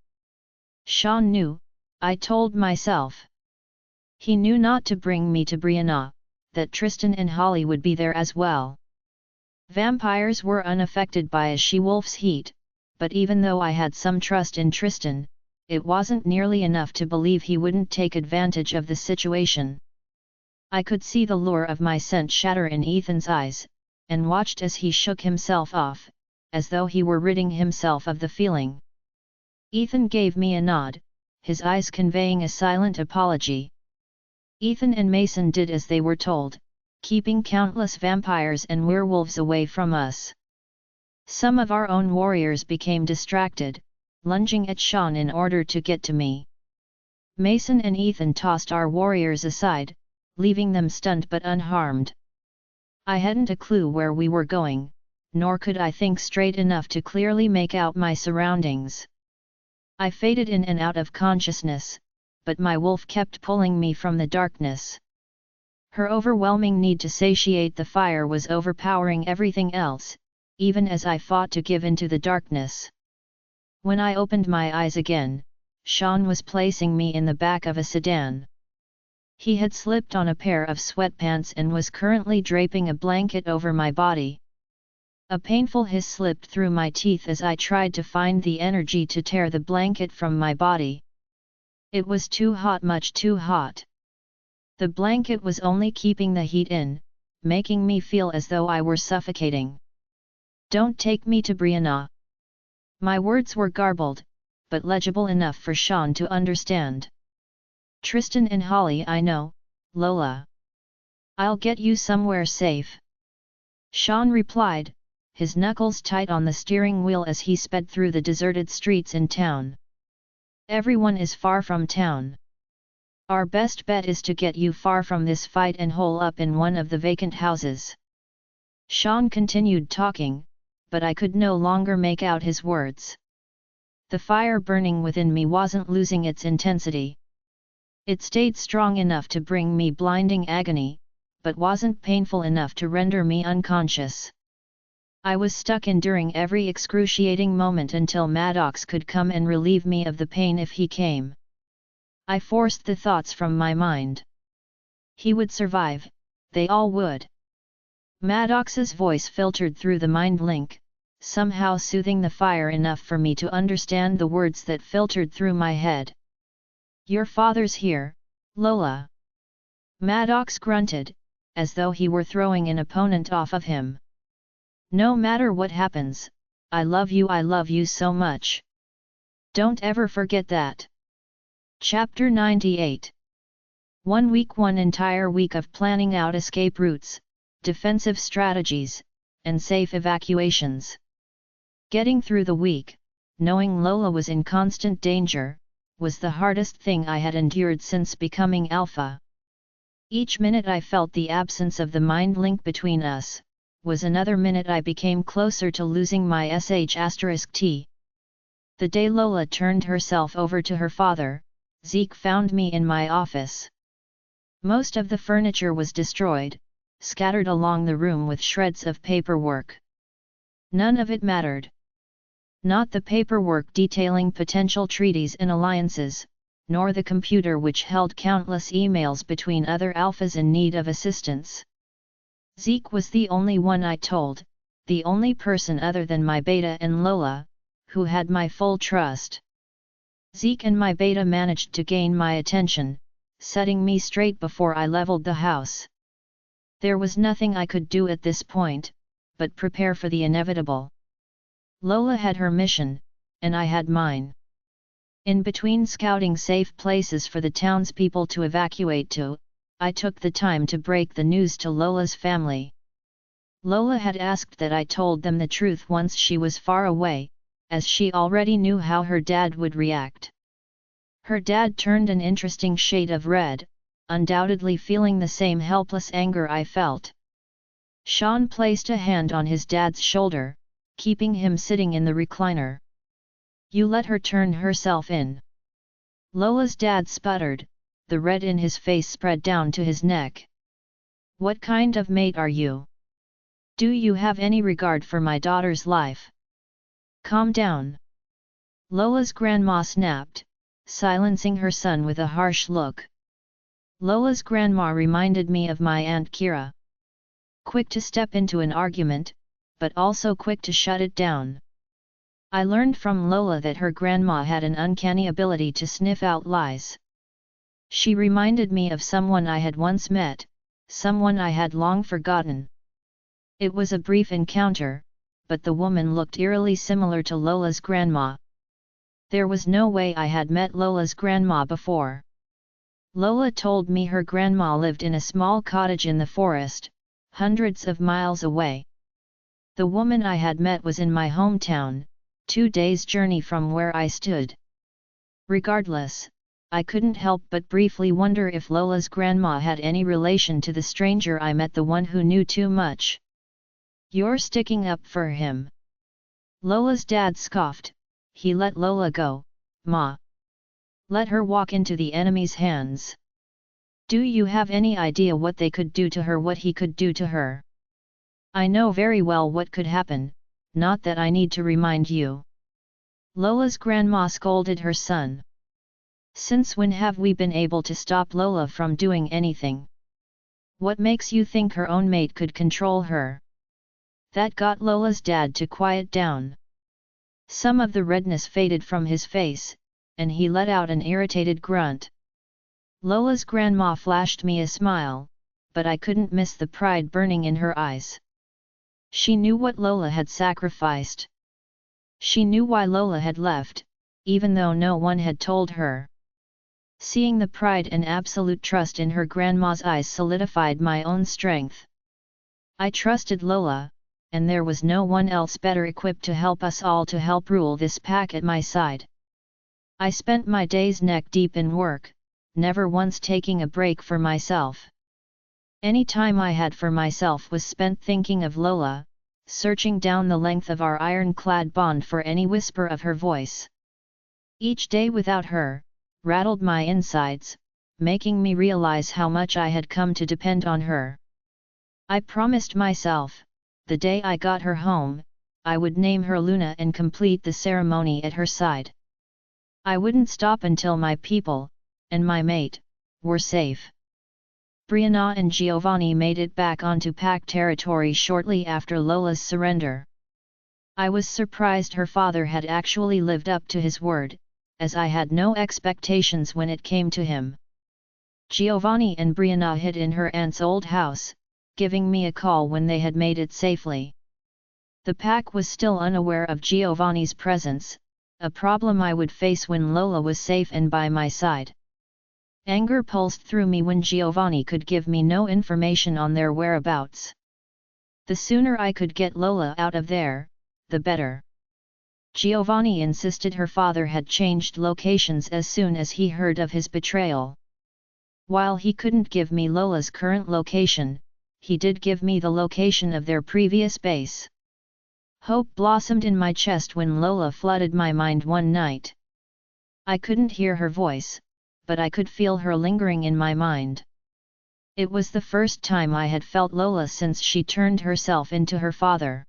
Sean knew, I told myself. He knew not to bring me to Brianna, that Tristan and Holly would be there as well. Vampires were unaffected by a she-wolf's heat, but even though I had some trust in Tristan, it wasn't nearly enough to believe he wouldn't take advantage of the situation. I could see the lure of my scent shatter in Ethan's eyes, and watched as he shook himself off, as though he were ridding himself of the feeling. Ethan gave me a nod, his eyes conveying a silent apology. Ethan and Mason did as they were told, keeping countless vampires and werewolves away from us. Some of our own warriors became distracted, lunging at Sean in order to get to me. Mason and Ethan tossed our warriors aside, leaving them stunned but unharmed. I hadn't a clue where we were going, nor could I think straight enough to clearly make out my surroundings. I faded in and out of consciousness, but my wolf kept pulling me from the darkness. Her overwhelming need to satiate the fire was overpowering everything else, even as I fought to give into the darkness. When I opened my eyes again, Sean was placing me in the back of a sedan. He had slipped on a pair of sweatpants and was currently draping a blanket over my body. A painful hiss slipped through my teeth as I tried to find the energy to tear the blanket from my body. It was too hot, much too hot. The blanket was only keeping the heat in, making me feel as though I were suffocating. "Don't take me to Brianna." My words were garbled, but legible enough for Sean to understand. "Tristan and Holly I know, Lola. I'll get you somewhere safe." Sean replied, his knuckles tight on the steering wheel as he sped through the deserted streets in town. "Everyone is far from town. Our best bet is to get you far from this fight and hole up in one of the vacant houses." Sean continued talking, but I could no longer make out his words. The fire burning within me wasn't losing its intensity. It stayed strong enough to bring me blinding agony, but wasn't painful enough to render me unconscious. I was stuck enduring every excruciating moment until Maddox could come and relieve me of the pain if he came. I forced the thoughts from my mind. He would survive, they all would. Maddox's voice filtered through the mind link, somehow soothing the fire enough for me to understand the words that filtered through my head. "Your father's here, Lola." Maddox grunted, as though he were throwing an opponent off of him. "No matter what happens, I love you so much. Don't ever forget that." Chapter 98. 1 week. One entire week of planning out escape routes, defensive strategies, and safe evacuations. Getting through the week, knowing Lola was in constant danger, was the hardest thing I had endured since becoming alpha. Each minute I felt the absence of the mind link between us, was another minute I became closer to losing my sh*t. The day Lola turned herself over to her father, Zeke found me in my office. Most of the furniture was destroyed, scattered along the room with shreds of paperwork. None of it mattered. Not the paperwork detailing potential treaties and alliances, nor the computer which held countless emails between other alphas in need of assistance. Zeke was the only one I told, the only person other than my beta and Lola, who had my full trust. Zeke and my beta managed to gain my attention, setting me straight before I leveled the house. There was nothing I could do at this point, but prepare for the inevitable. Lola had her mission, and I had mine. In between scouting safe places for the townspeople to evacuate to, I took the time to break the news to Lola's family. Lola had asked that I told them the truth once she was far away, as she already knew how her dad would react. Her dad turned an interesting shade of red, undoubtedly feeling the same helpless anger I felt. Sean placed a hand on his dad's shoulder, keeping him sitting in the recliner. "You let her turn herself in." Lola's dad sputtered, the red in his face spread down to his neck. "What kind of mate are you? Do you have any regard for my daughter's life? Calm down." Lola's grandma snapped, silencing her son with a harsh look. Lola's grandma reminded me of my Aunt Kira. Quick to step into an argument, but also quick to shut it down. I learned from Lola that her grandma had an uncanny ability to sniff out lies. She reminded me of someone I had once met, someone I had long forgotten. It was a brief encounter, but the woman looked eerily similar to Lola's grandma. There was no way I had met Lola's grandma before. Lola told me her grandma lived in a small cottage in the forest, hundreds of miles away. The woman I had met was in my hometown, 2 days' journey from where I stood. Regardless, I couldn't help but briefly wonder if Lola's grandma had any relation to the stranger I met, the one who knew too much. "You're sticking up for him." Lola's dad scoffed. "He let Lola go, Ma. Let her walk into the enemy's hands. Do you have any idea what they could do to her, what he could do to her? I know very well what could happen, not that I need to remind you." Lola's grandma scolded her son. "Since when have we been able to stop Lola from doing anything? What makes you think her own mate could control her?" That got Lola's dad to quiet down. Some of the redness faded from his face, and he let out an irritated grunt. Lola's grandma flashed me a smile, but I couldn't miss the pride burning in her eyes. She knew what Lola had sacrificed. She knew why Lola had left, even though no one had told her. Seeing the pride and absolute trust in her grandma's eyes solidified my own strength. I trusted Lola, and there was no one else better equipped to help us all, to help rule this pack at my side. I spent my days neck deep in work, never once taking a break for myself. Any time I had for myself was spent thinking of Lola, searching down the length of our ironclad bond for any whisper of her voice. Each day without her rattled my insides, making me realize how much I had come to depend on her. I promised myself, the day I got her home, I would name her Luna and complete the ceremony at her side. I wouldn't stop until my people, and my mate, were safe. Brianna and Giovanni made it back onto Pack territory shortly after Lola's surrender. I was surprised her father had actually lived up to his word, as I had no expectations when it came to him. Giovanni and Brianna hid in her aunt's old house, giving me a call when they had made it safely. The Pack was still unaware of Giovanni's presence, a problem I would face when Lola was safe and by my side. Anger pulsed through me when Giovanni could give me no information on their whereabouts. The sooner I could get Lola out of there, the better. Giovanni insisted her father had changed locations as soon as he heard of his betrayal. While he couldn't give me Lola's current location, he did give me the location of their previous base. Hope blossomed in my chest when Lola flooded my mind one night. I couldn't hear her voice, but I could feel her lingering in my mind. It was the first time I had felt Lola since she turned herself into her father.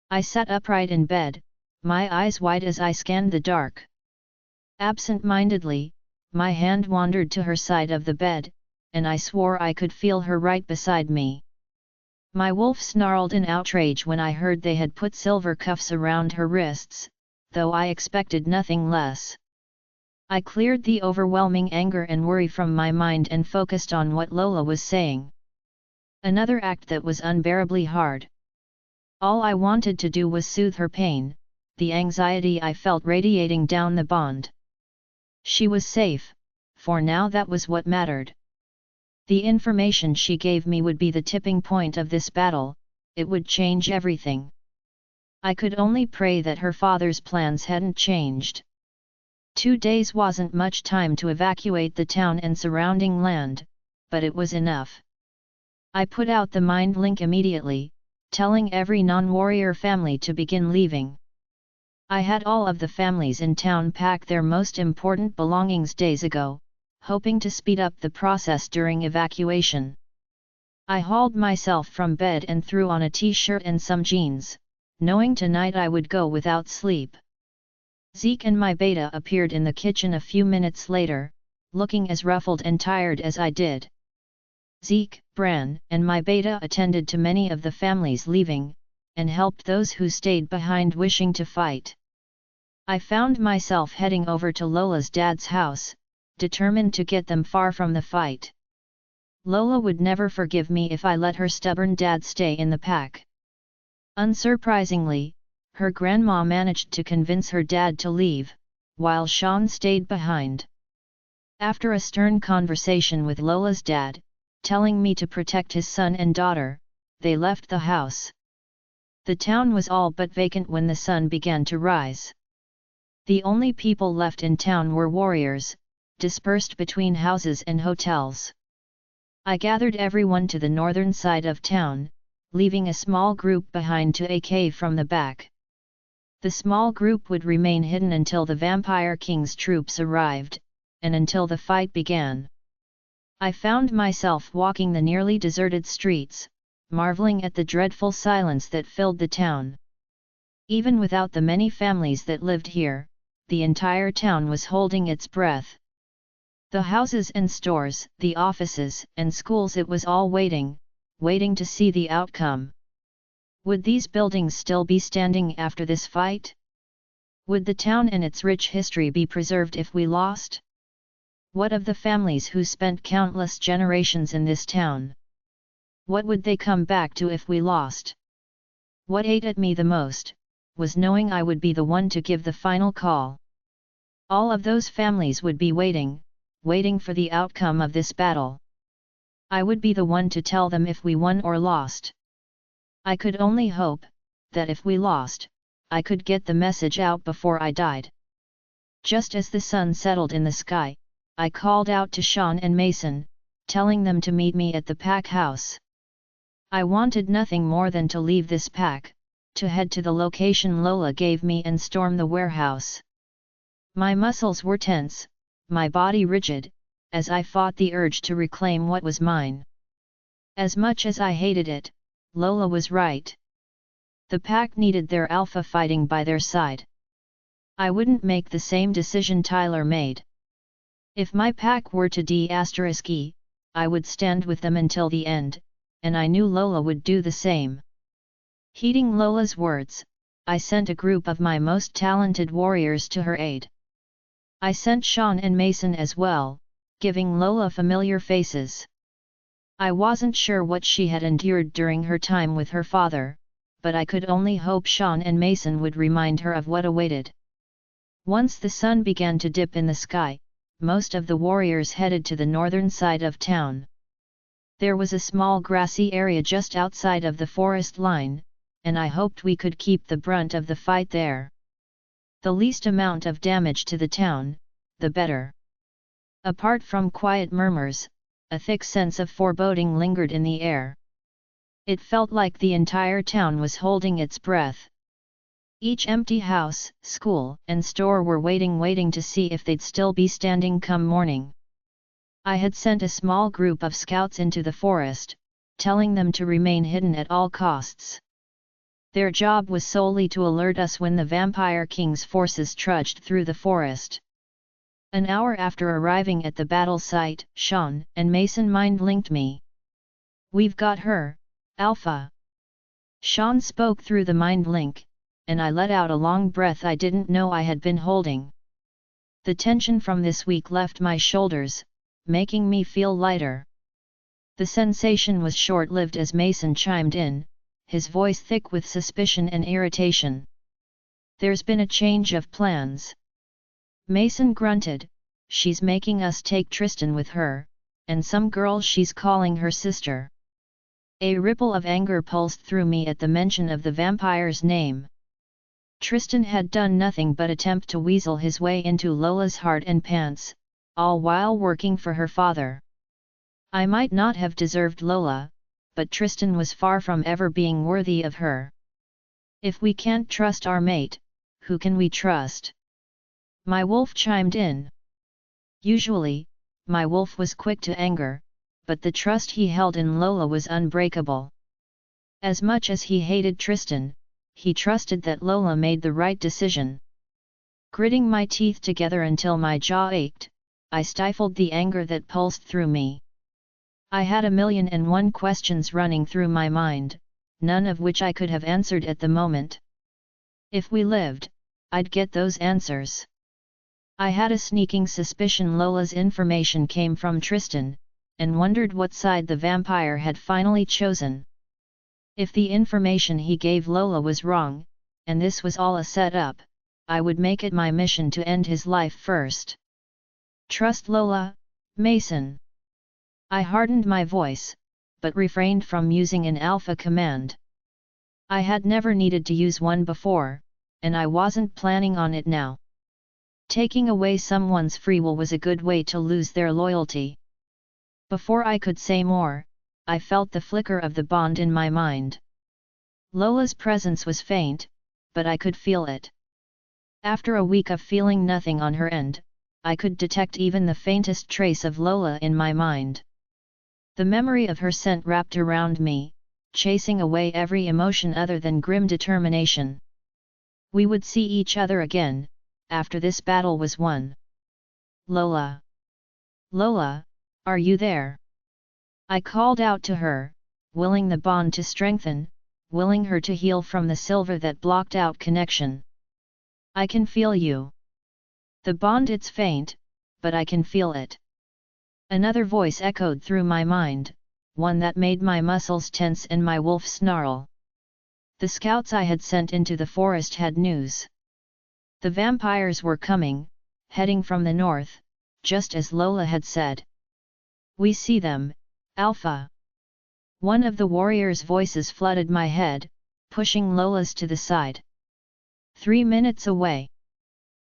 I sat upright in bed, my eyes wide as I scanned the dark. Absent-mindedly, my hand wandered to her side of the bed, and I swore I could feel her right beside me. My wolf snarled in outrage when I heard they had put silver cuffs around her wrists, though I expected nothing less. I cleared the overwhelming anger and worry from my mind and focused on what Lola was saying. Another act that was unbearably hard. All I wanted to do was soothe her pain, the anxiety I felt radiating down the bond. She was safe, for now that was what mattered. The information she gave me would be the tipping point of this battle, it would change everything. I could only pray that her father's plans hadn't changed. 2 days wasn't much time to evacuate the town and surrounding land, but it was enough. I put out the mind link immediately, telling every non-warrior family to begin leaving. I had all of the families in town pack their most important belongings days ago, hoping to speed up the process during evacuation. I hauled myself from bed and threw on a t-shirt and some jeans, knowing tonight I would go without sleep. Zeke and my beta appeared in the kitchen a few minutes later, looking as ruffled and tired as I did. Zeke, Bran, and my beta attended to many of the families leaving, and helped those who stayed behind wishing to fight. I found myself heading over to Lola's dad's house, determined to get them far from the fight. Lola would never forgive me if I let her stubborn dad stay in the pack. Unsurprisingly, her grandma managed to convince her dad to leave, while Sean stayed behind. After a stern conversation with Lola's dad, telling me to protect his son and daughter, they left the house. The town was all but vacant when the sun began to rise. The only people left in town were warriors, dispersed between houses and hotels. I gathered everyone to the northern side of town, leaving a small group behind to AK from the back. The small group would remain hidden until the Vampire King's troops arrived, and until the fight began. I found myself walking the nearly deserted streets, marveling at the dreadful silence that filled the town. Even without the many families that lived here, the entire town was holding its breath. The houses and stores, the offices and schools, it was all waiting to see the outcome. Would these buildings still be standing after this fight? Would the town and its rich history be preserved if we lost? What of the families who spent countless generations in this town? What would they come back to if we lost? What ate at me the most was knowing I would be the one to give the final call. All of those families would be waiting for the outcome of this battle. I would be the one to tell them if we won or lost. I could only hope that if we lost, I could get the message out before I died. Just as the sun settled in the sky, I called out to Sean and Mason, telling them to meet me at the pack house. I wanted nothing more than to leave this pack, to head to the location Lola gave me and storm the warehouse. My muscles were tense, my body rigid, as I fought the urge to reclaim what was mine. As much as I hated it, Lola was right. The pack needed their alpha fighting by their side. I wouldn't make the same decision Tyler made. If my pack were to de-asterisk-e, I would stand with them until the end, and I knew Lola would do the same. Heeding Lola's words, I sent a group of my most talented warriors to her aid. I sent Sean and Mason as well, giving Lola familiar faces. I wasn't sure what she had endured during her time with her father, but I could only hope Sean and Mason would remind her of what awaited. Once the sun began to dip in the sky, most of the warriors headed to the northern side of town. There was a small grassy area just outside of the forest line, and I hoped we could keep the brunt of the fight there. The least amount of damage to the town, the better. Apart from quiet murmurs, a thick sense of foreboding lingered in the air. It felt like the entire town was holding its breath. Each empty house, school, and store were waiting to see if they'd still be standing come morning. I had sent a small group of scouts into the forest, telling them to remain hidden at all costs. Their job was solely to alert us when the Vampire King's forces trudged through the forest. An hour after arriving at the battle site, Sean and Mason mind-linked me. "We've got her, Alpha." Sean spoke through the mind-link, and I let out a long breath I didn't know I had been holding. The tension from this week left my shoulders, making me feel lighter. The sensation was short-lived as Mason chimed in, his voice thick with suspicion and irritation. "There's been a change of plans." Mason grunted, "She's making us take Tristan with her, and some girl she's calling her sister." A ripple of anger pulsed through me at the mention of the vampire's name. Tristan had done nothing but attempt to weasel his way into Lola's heart and pants, all while working for her father. I might not have deserved Lola, but Tristan was far from ever being worthy of her. If we can't trust our mate, who can we trust? My wolf chimed in. Usually, my wolf was quick to anger, but the trust he held in Lola was unbreakable. As much as he hated Tristan, he trusted that Lola made the right decision. Gritting my teeth together until my jaw ached, I stifled the anger that pulsed through me. I had 1,000,001 questions running through my mind, none of which I could have answered at the moment. If we lived, I'd get those answers. I had a sneaking suspicion Lola's information came from Tristan, and wondered what side the vampire had finally chosen. If the information he gave Lola was wrong, and this was all a set-up, I would make it my mission to end his life first. Trust Lola, Mason. I hardened my voice, but refrained from using an alpha command. I had never needed to use one before, and I wasn't planning on it now. Taking away someone's free will was a good way to lose their loyalty. Before I could say more, I felt the flicker of the bond in my mind. Lola's presence was faint, but I could feel it. After a week of feeling nothing on her end, I could detect even the faintest trace of Lola in my mind. The memory of her scent wrapped around me, chasing away every emotion other than grim determination. We would see each other again, after this battle was won. Lola! Lola, are you there? I called out to her, willing the bond to strengthen, willing her to heal from the silver that blocked out connection. I can feel you. The bond, it's faint, but I can feel it. Another voice echoed through my mind, one that made my muscles tense and my wolf snarl. The scouts I had sent into the forest had news. The vampires were coming, heading from the north, just as Lola had said. We see them, Alpha. One of the warriors' voices flooded my head, pushing Lola's to the side. 3 minutes away.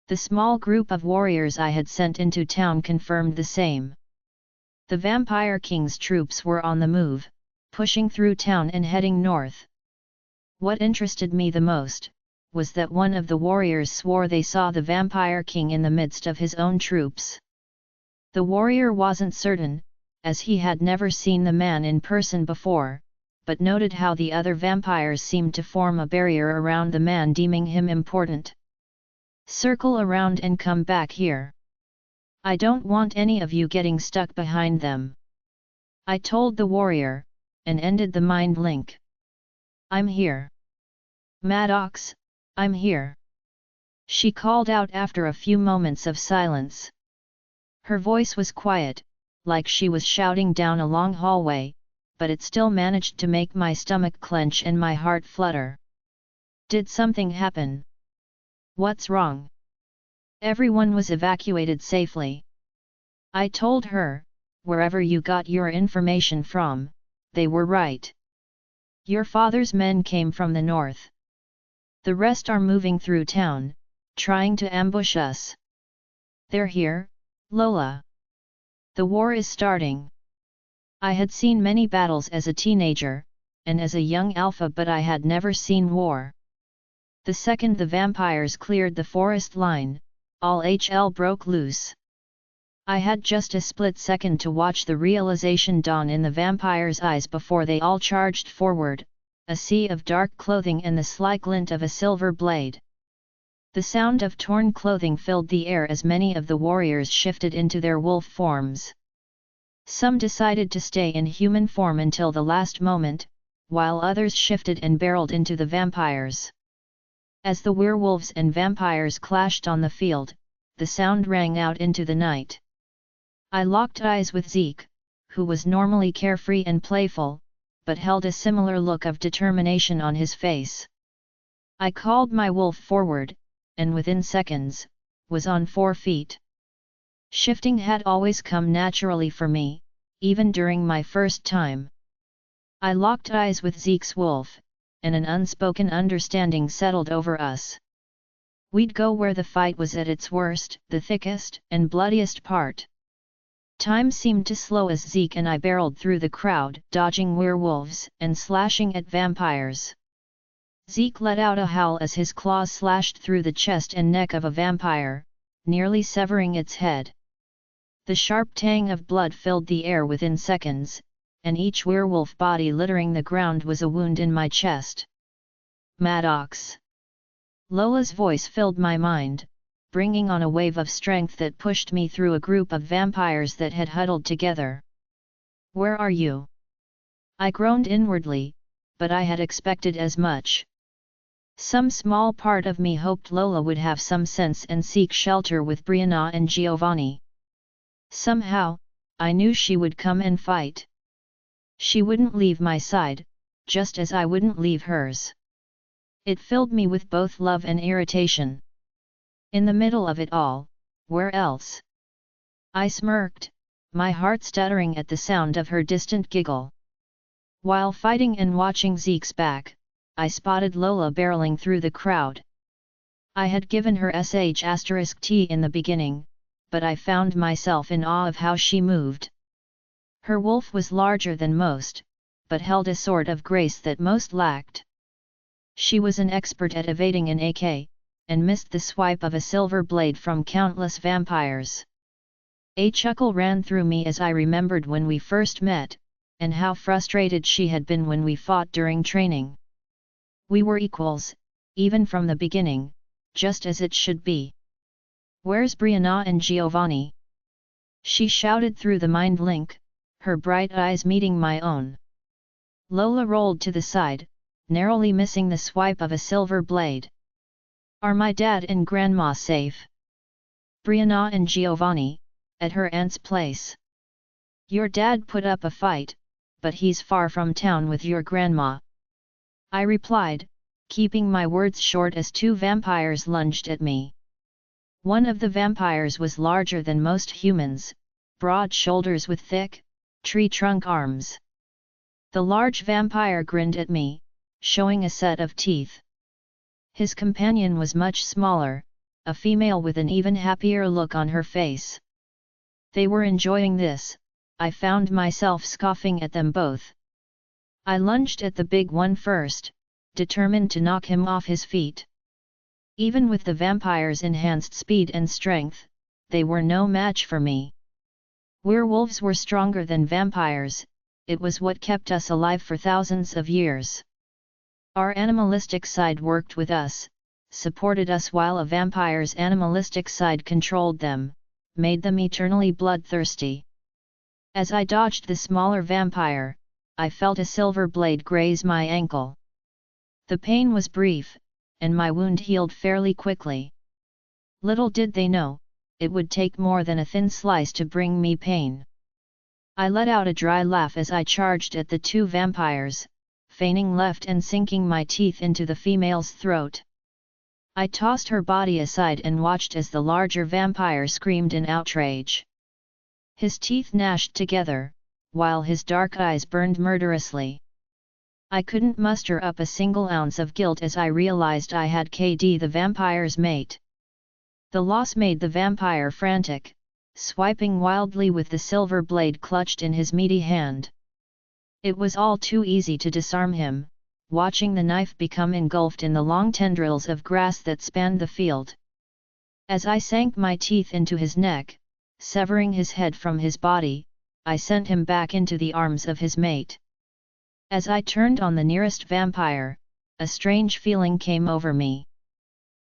The small group of warriors I had sent into town confirmed the same. The Vampire King's troops were on the move, pushing through town and heading north. What interested me the most was that one of the warriors swore they saw the Vampire King in the midst of his own troops. The warrior wasn't certain, as he had never seen the man in person before, but noted how the other vampires seemed to form a barrier around the man, deeming him important. Circle around and come back here. I don't want any of you getting stuck behind them. I told the warrior, and ended the mind link. I'm here. Maddox, I'm here. She called out after a few moments of silence. Her voice was quiet, like she was shouting down a long hallway, but it still managed to make my stomach clench and my heart flutter. Did something happen? What's wrong? Everyone was evacuated safely. I told her, wherever you got your information from, they were right. Your father's men came from the north. The rest are moving through town, trying to ambush us. They're here, Lola. The war is starting. I had seen many battles as a teenager, and as a young alpha, but I had never seen war. The second the vampires cleared the forest line, all hell broke loose. I had just a split second to watch the realization dawn in the vampires' eyes before they all charged forward, a sea of dark clothing and the sly glint of a silver blade. The sound of torn clothing filled the air as many of the warriors shifted into their wolf forms. Some decided to stay in human form until the last moment, while others shifted and barreled into the vampires. As the werewolves and vampires clashed on the field, the sound rang out into the night. I locked eyes with Zeke, who was normally carefree and playful, but held a similar look of determination on his face. I called my wolf forward, and within seconds, was on 4 feet. Shifting had always come naturally for me, even during my first time. I locked eyes with Zeke's wolf, and an unspoken understanding settled over us. We'd go where the fight was at its worst, the thickest and bloodiest part. Time seemed to slow as Zeke and I barreled through the crowd, dodging werewolves and slashing at vampires. Zeke let out a howl as his claws slashed through the chest and neck of a vampire, nearly severing its head. The sharp tang of blood filled the air within seconds, and each werewolf body littering the ground was a wound in my chest. Maddox. Lola's voice filled my mind, bringing on a wave of strength that pushed me through a group of vampires that had huddled together. "Where are you?" I groaned inwardly, but I had expected as much. Some small part of me hoped Lola would have some sense and seek shelter with Brianna and Giovanni. Somehow, I knew she would come and fight. She wouldn't leave my side, just as I wouldn't leave hers. It filled me with both love and irritation. In the middle of it all, where else? I smirked, my heart stuttering at the sound of her distant giggle. While fighting and watching Zeke's back, I spotted Lola barreling through the crowd. I had given her sh*t in the beginning, but I found myself in awe of how she moved. Her wolf was larger than most, but held a sort of grace that most lacked. She was an expert at evading an AK, and missed the swipe of a silver blade from countless vampires. A chuckle ran through me as I remembered when we first met, and how frustrated she had been when we fought during training. We were equals, even from the beginning, just as it should be. "Where's Brianna and Giovanni?" she shouted through the mind link, her bright eyes meeting my own. Lola rolled to the side, narrowly missing the swipe of a silver blade. "Are my dad and grandma safe?" "Brianna and Giovanni, at her aunt's place. Your dad put up a fight, but he's far from town with your grandma," I replied, keeping my words short as two vampires lunged at me. One of the vampires was larger than most humans, broad shoulders with thick, tree-trunk arms. The large vampire grinned at me, showing a set of teeth. His companion was much smaller, a female with an even happier look on her face. They were enjoying this. I found myself scoffing at them both. I lunged at the big one first, determined to knock him off his feet. Even with the vampire's enhanced speed and strength, they were no match for me. Werewolves were stronger than vampires, it was what kept us alive for thousands of years. Our animalistic side worked with us, supported us while a vampire's animalistic side controlled them, made them eternally bloodthirsty. As I dodged the smaller vampire, I felt a silver blade graze my ankle. The pain was brief, and my wound healed fairly quickly. Little did they know, it would take more than a thin slice to bring me pain. I let out a dry laugh as I charged at the two vampires, feigning left and sinking my teeth into the female's throat. I tossed her body aside and watched as the larger vampire screamed in outrage. His teeth gnashed together, while his dark eyes burned murderously. I couldn't muster up a single ounce of guilt as I realized I had KD the vampire's mate. The loss made the vampire frantic, swiping wildly with the silver blade clutched in his meaty hand. It was all too easy to disarm him, watching the knife become engulfed in the long tendrils of grass that spanned the field. As I sank my teeth into his neck, severing his head from his body, I sent him back into the arms of his mate. As I turned on the nearest vampire, a strange feeling came over me.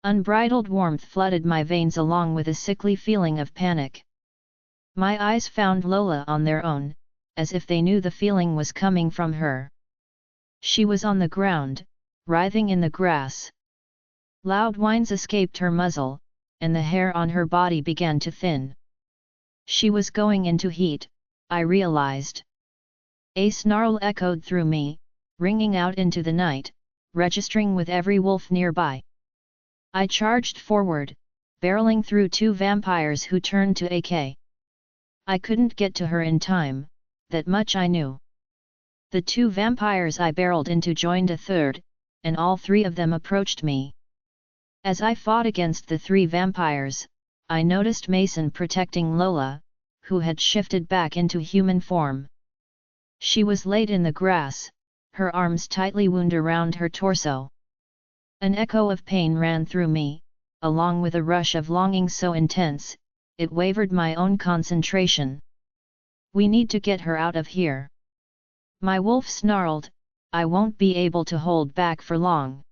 Unbridled warmth flooded my veins along with a sickly feeling of panic. My eyes found Lola on their own, as if they knew the feeling was coming from her. She was on the ground, writhing in the grass. Loud whines escaped her muzzle, and the hair on her body began to thin. She was going into heat, I realized. A snarl echoed through me, ringing out into the night, registering with every wolf nearby. I charged forward, barreling through two vampires who turned to AK. I couldn't get to her in time, that much I knew. The two vampires I barreled into joined a third, and all three of them approached me. As I fought against the three vampires, I noticed Mason protecting Lola, who had shifted back into human form. She was laid in the grass, her arms tightly wound around her torso. An echo of pain ran through me, along with a rush of longing so intense, it wavered my own concentration. "We need to get her out of here." My wolf snarled, "I won't be able to hold back for long."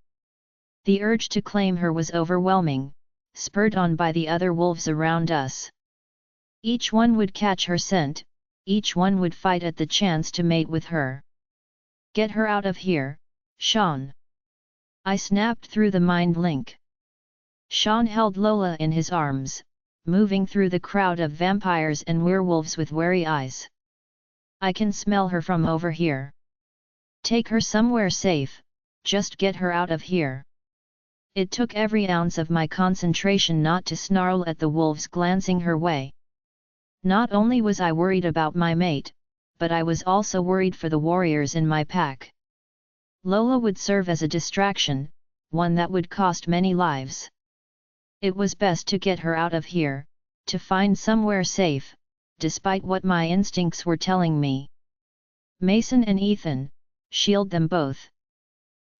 The urge to claim her was overwhelming, spurred on by the other wolves around us. Each one would catch her scent, each one would fight at the chance to mate with her. "Get her out of here, Sean!" I snapped through the mind link. Sean held Lola in his arms, moving through the crowd of vampires and werewolves with wary eyes. "I can smell her from over here. Take her somewhere safe, just get her out of here." It took every ounce of my concentration not to snarl at the wolves glancing her way. Not only was I worried about my mate, but I was also worried for the warriors in my pack. Lola would serve as a distraction, one that would cost many lives. It was best to get her out of here, to find somewhere safe, despite what my instincts were telling me. "Mason and Ethan, shield them both."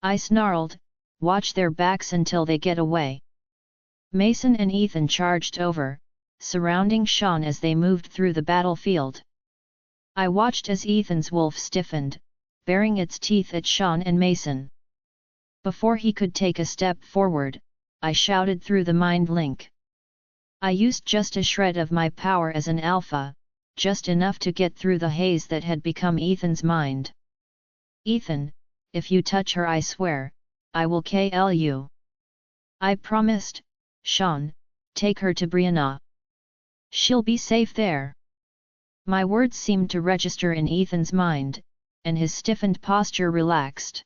I snarled, "Watch their backs until they get away." Mason and Ethan charged over, surrounding Sean as they moved through the battlefield. I watched as Ethan's wolf stiffened, baring its teeth at Sean and Mason. Before he could take a step forward, I shouted through the mind link. I used just a shred of my power as an alpha, just enough to get through the haze that had become Ethan's mind. "Ethan, if you touch her I swear, I will kill you." I promised. "Sean, take her to Brianna. She'll be safe there." My words seemed to register in Ethan's mind, and his stiffened posture relaxed.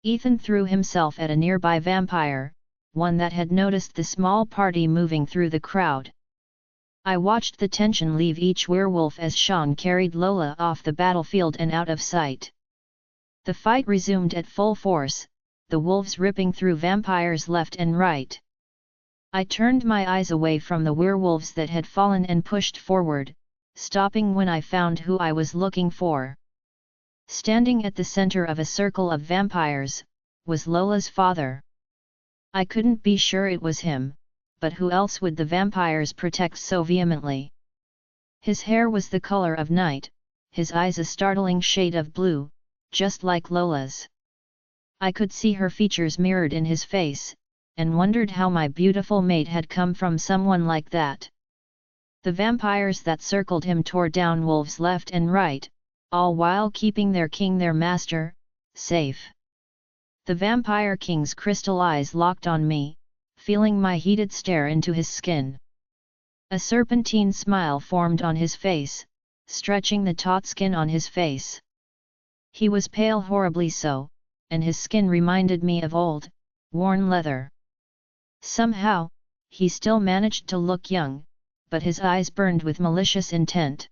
Ethan threw himself at a nearby vampire, one that had noticed the small party moving through the crowd. I watched the tension leave each werewolf as Sean carried Lola off the battlefield and out of sight. The fight resumed at full force, the wolves ripping through vampires left and right. I turned my eyes away from the werewolves that had fallen and pushed forward, stopping when I found who I was looking for. Standing at the center of a circle of vampires, was Lola's father. I couldn't be sure it was him, but who else would the vampires protect so vehemently? His hair was the color of night, his eyes a startling shade of blue, just like Lola's. I could see her features mirrored in his face, and wondered how my beautiful mate had come from someone like that. The vampires that circled him tore down wolves left and right, all while keeping their king, their master, safe. The Vampire King's crystal eyes locked on me, feeling my heated stare into his skin. A serpentine smile formed on his face, stretching the taut skin on his face. He was pale, horribly so, and his skin reminded me of old, worn leather. Somehow, he still managed to look young, but his eyes burned with malicious intent.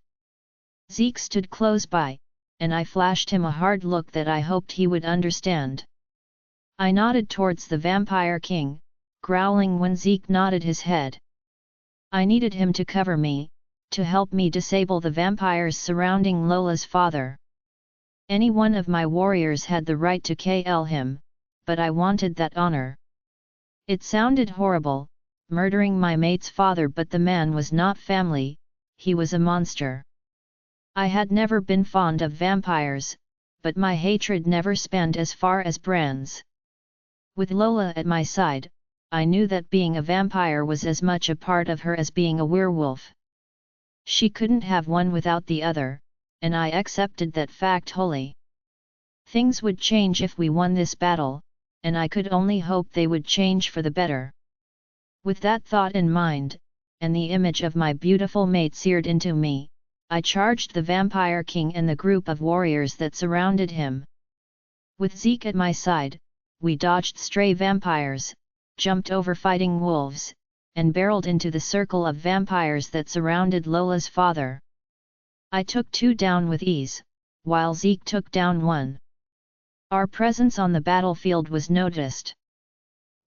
Zeke stood close by, and I flashed him a hard look that I hoped he would understand. I nodded towards the Vampire King, growling when Zeke nodded his head. I needed him to cover me, to help me disable the vampires surrounding Lola's father. Any one of my warriors had the right to kill him, but I wanted that honor. It sounded horrible, murdering my mate's father, but the man was not family, he was a monster. I had never been fond of vampires, but my hatred never spanned as far as brands. With Lola at my side, I knew that being a vampire was as much a part of her as being a werewolf. She couldn't have one without the other, and I accepted that fact wholly. Things would change if we won this battle, and I could only hope they would change for the better. With that thought in mind, and the image of my beautiful mate seared into me, I charged the Vampire King and the group of warriors that surrounded him. With Zeke at my side, we dodged stray vampires, jumped over fighting wolves, and barreled into the circle of vampires that surrounded Lola's father. I took 2 down with ease, while Zeke took down 1. Our presence on the battlefield was noticed.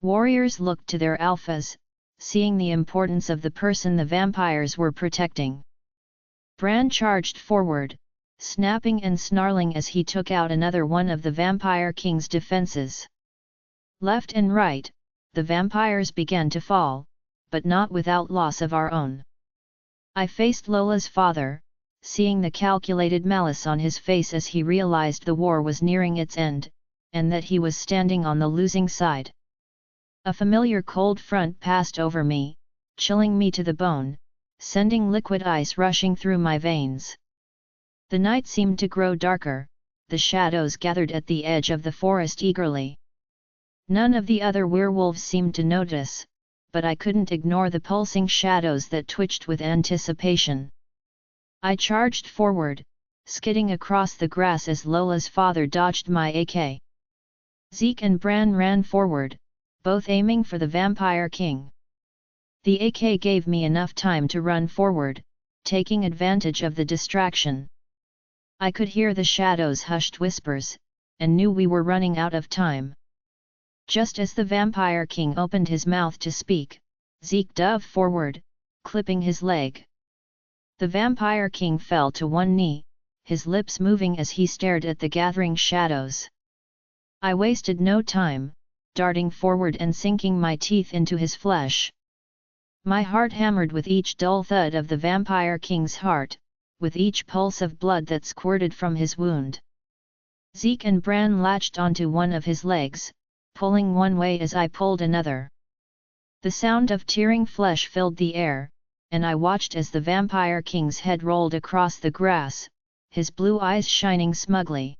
Warriors looked to their alphas, seeing the importance of the person the vampires were protecting. Bran charged forward, snapping and snarling as he took out another one of the Vampire King's defenses. Left and right, the vampires began to fall, but not without loss of our own. I faced Lola's father, seeing the calculated malice on his face as he realized the war was nearing its end, and that he was standing on the losing side. A familiar cold front passed over me, chilling me to the bone, sending liquid ice rushing through my veins. The night seemed to grow darker, the shadows gathered at the edge of the forest eagerly. None of the other werewolves seemed to notice, but I couldn't ignore the pulsing shadows that twitched with anticipation. I charged forward, skidding across the grass as Lola's father dodged my AK. Zeke and Bran ran forward, both aiming for the Vampire King. The AK gave me enough time to run forward, taking advantage of the distraction. I could hear the shadows' hushed whispers, and knew we were running out of time. Just as the Vampire King opened his mouth to speak, Zeke dove forward, clipping his leg. The Vampire King fell to one knee, his lips moving as he stared at the gathering shadows. I wasted no time, darting forward and sinking my teeth into his flesh. My heart hammered with each dull thud of the Vampire King's heart, with each pulse of blood that squirted from his wound. Zeke and Bran latched onto one of his legs, pulling one way as I pulled another. The sound of tearing flesh filled the air, and I watched as the Vampire King's head rolled across the grass, his blue eyes shining smugly.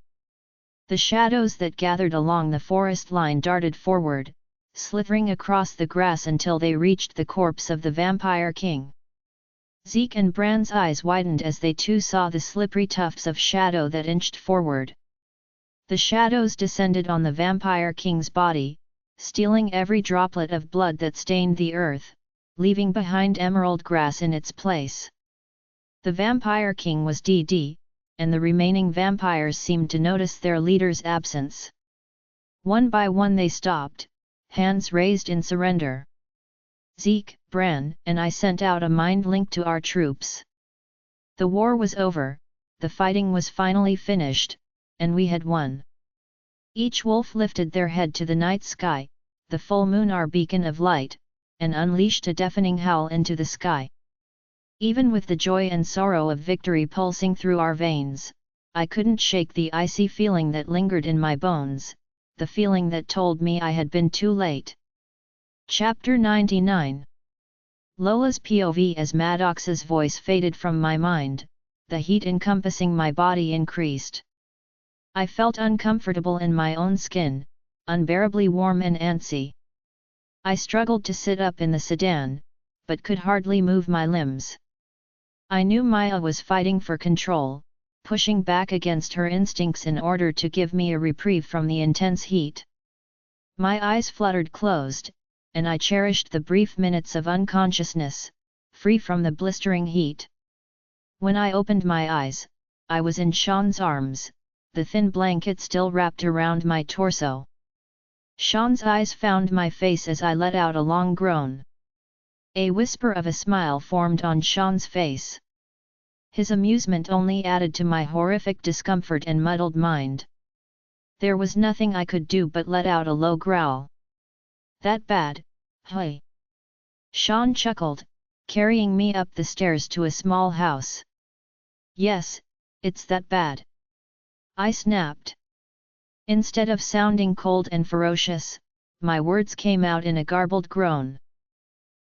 The shadows that gathered along the forest line darted forward, slithering across the grass until they reached the corpse of the Vampire King. Zeke and Bran's eyes widened as they too saw the slippery tufts of shadow that inched forward. The shadows descended on the Vampire King's body, stealing every droplet of blood that stained the earth, leaving behind emerald grass in its place. The Vampire King was dead, and the remaining vampires seemed to notice their leader's absence. One by one they stopped, hands raised in surrender. Zeke, Bran, and I sent out a mind link to our troops. The war was over, the fighting was finally finished, and we had won. Each wolf lifted their head to the night sky, the full moon our beacon of light, and unleashed a deafening howl into the sky. Even with the joy and sorrow of victory pulsing through our veins, I couldn't shake the icy feeling that lingered in my bones, the feeling that told me I had been too late. Chapter 99. Lola's POV. As Maddox's voice faded from my mind, the heat encompassing my body increased. I felt uncomfortable in my own skin, unbearably warm and antsy. I struggled to sit up in the sedan, but could hardly move my limbs. I knew Maya was fighting for control, pushing back against her instincts in order to give me a reprieve from the intense heat. My eyes fluttered closed, and I cherished the brief minutes of unconsciousness, free from the blistering heat. When I opened my eyes, I was in Sean's arms, the thin blanket still wrapped around my torso. Sean's eyes found my face as I let out a long groan. A whisper of a smile formed on Sean's face. His amusement only added to my horrific discomfort and muddled mind. There was nothing I could do but let out a low growl. That bad, hey? Sean chuckled, carrying me up the stairs to a small house. Yes, it's that bad. I snapped. Instead of sounding cold and ferocious, my words came out in a garbled groan.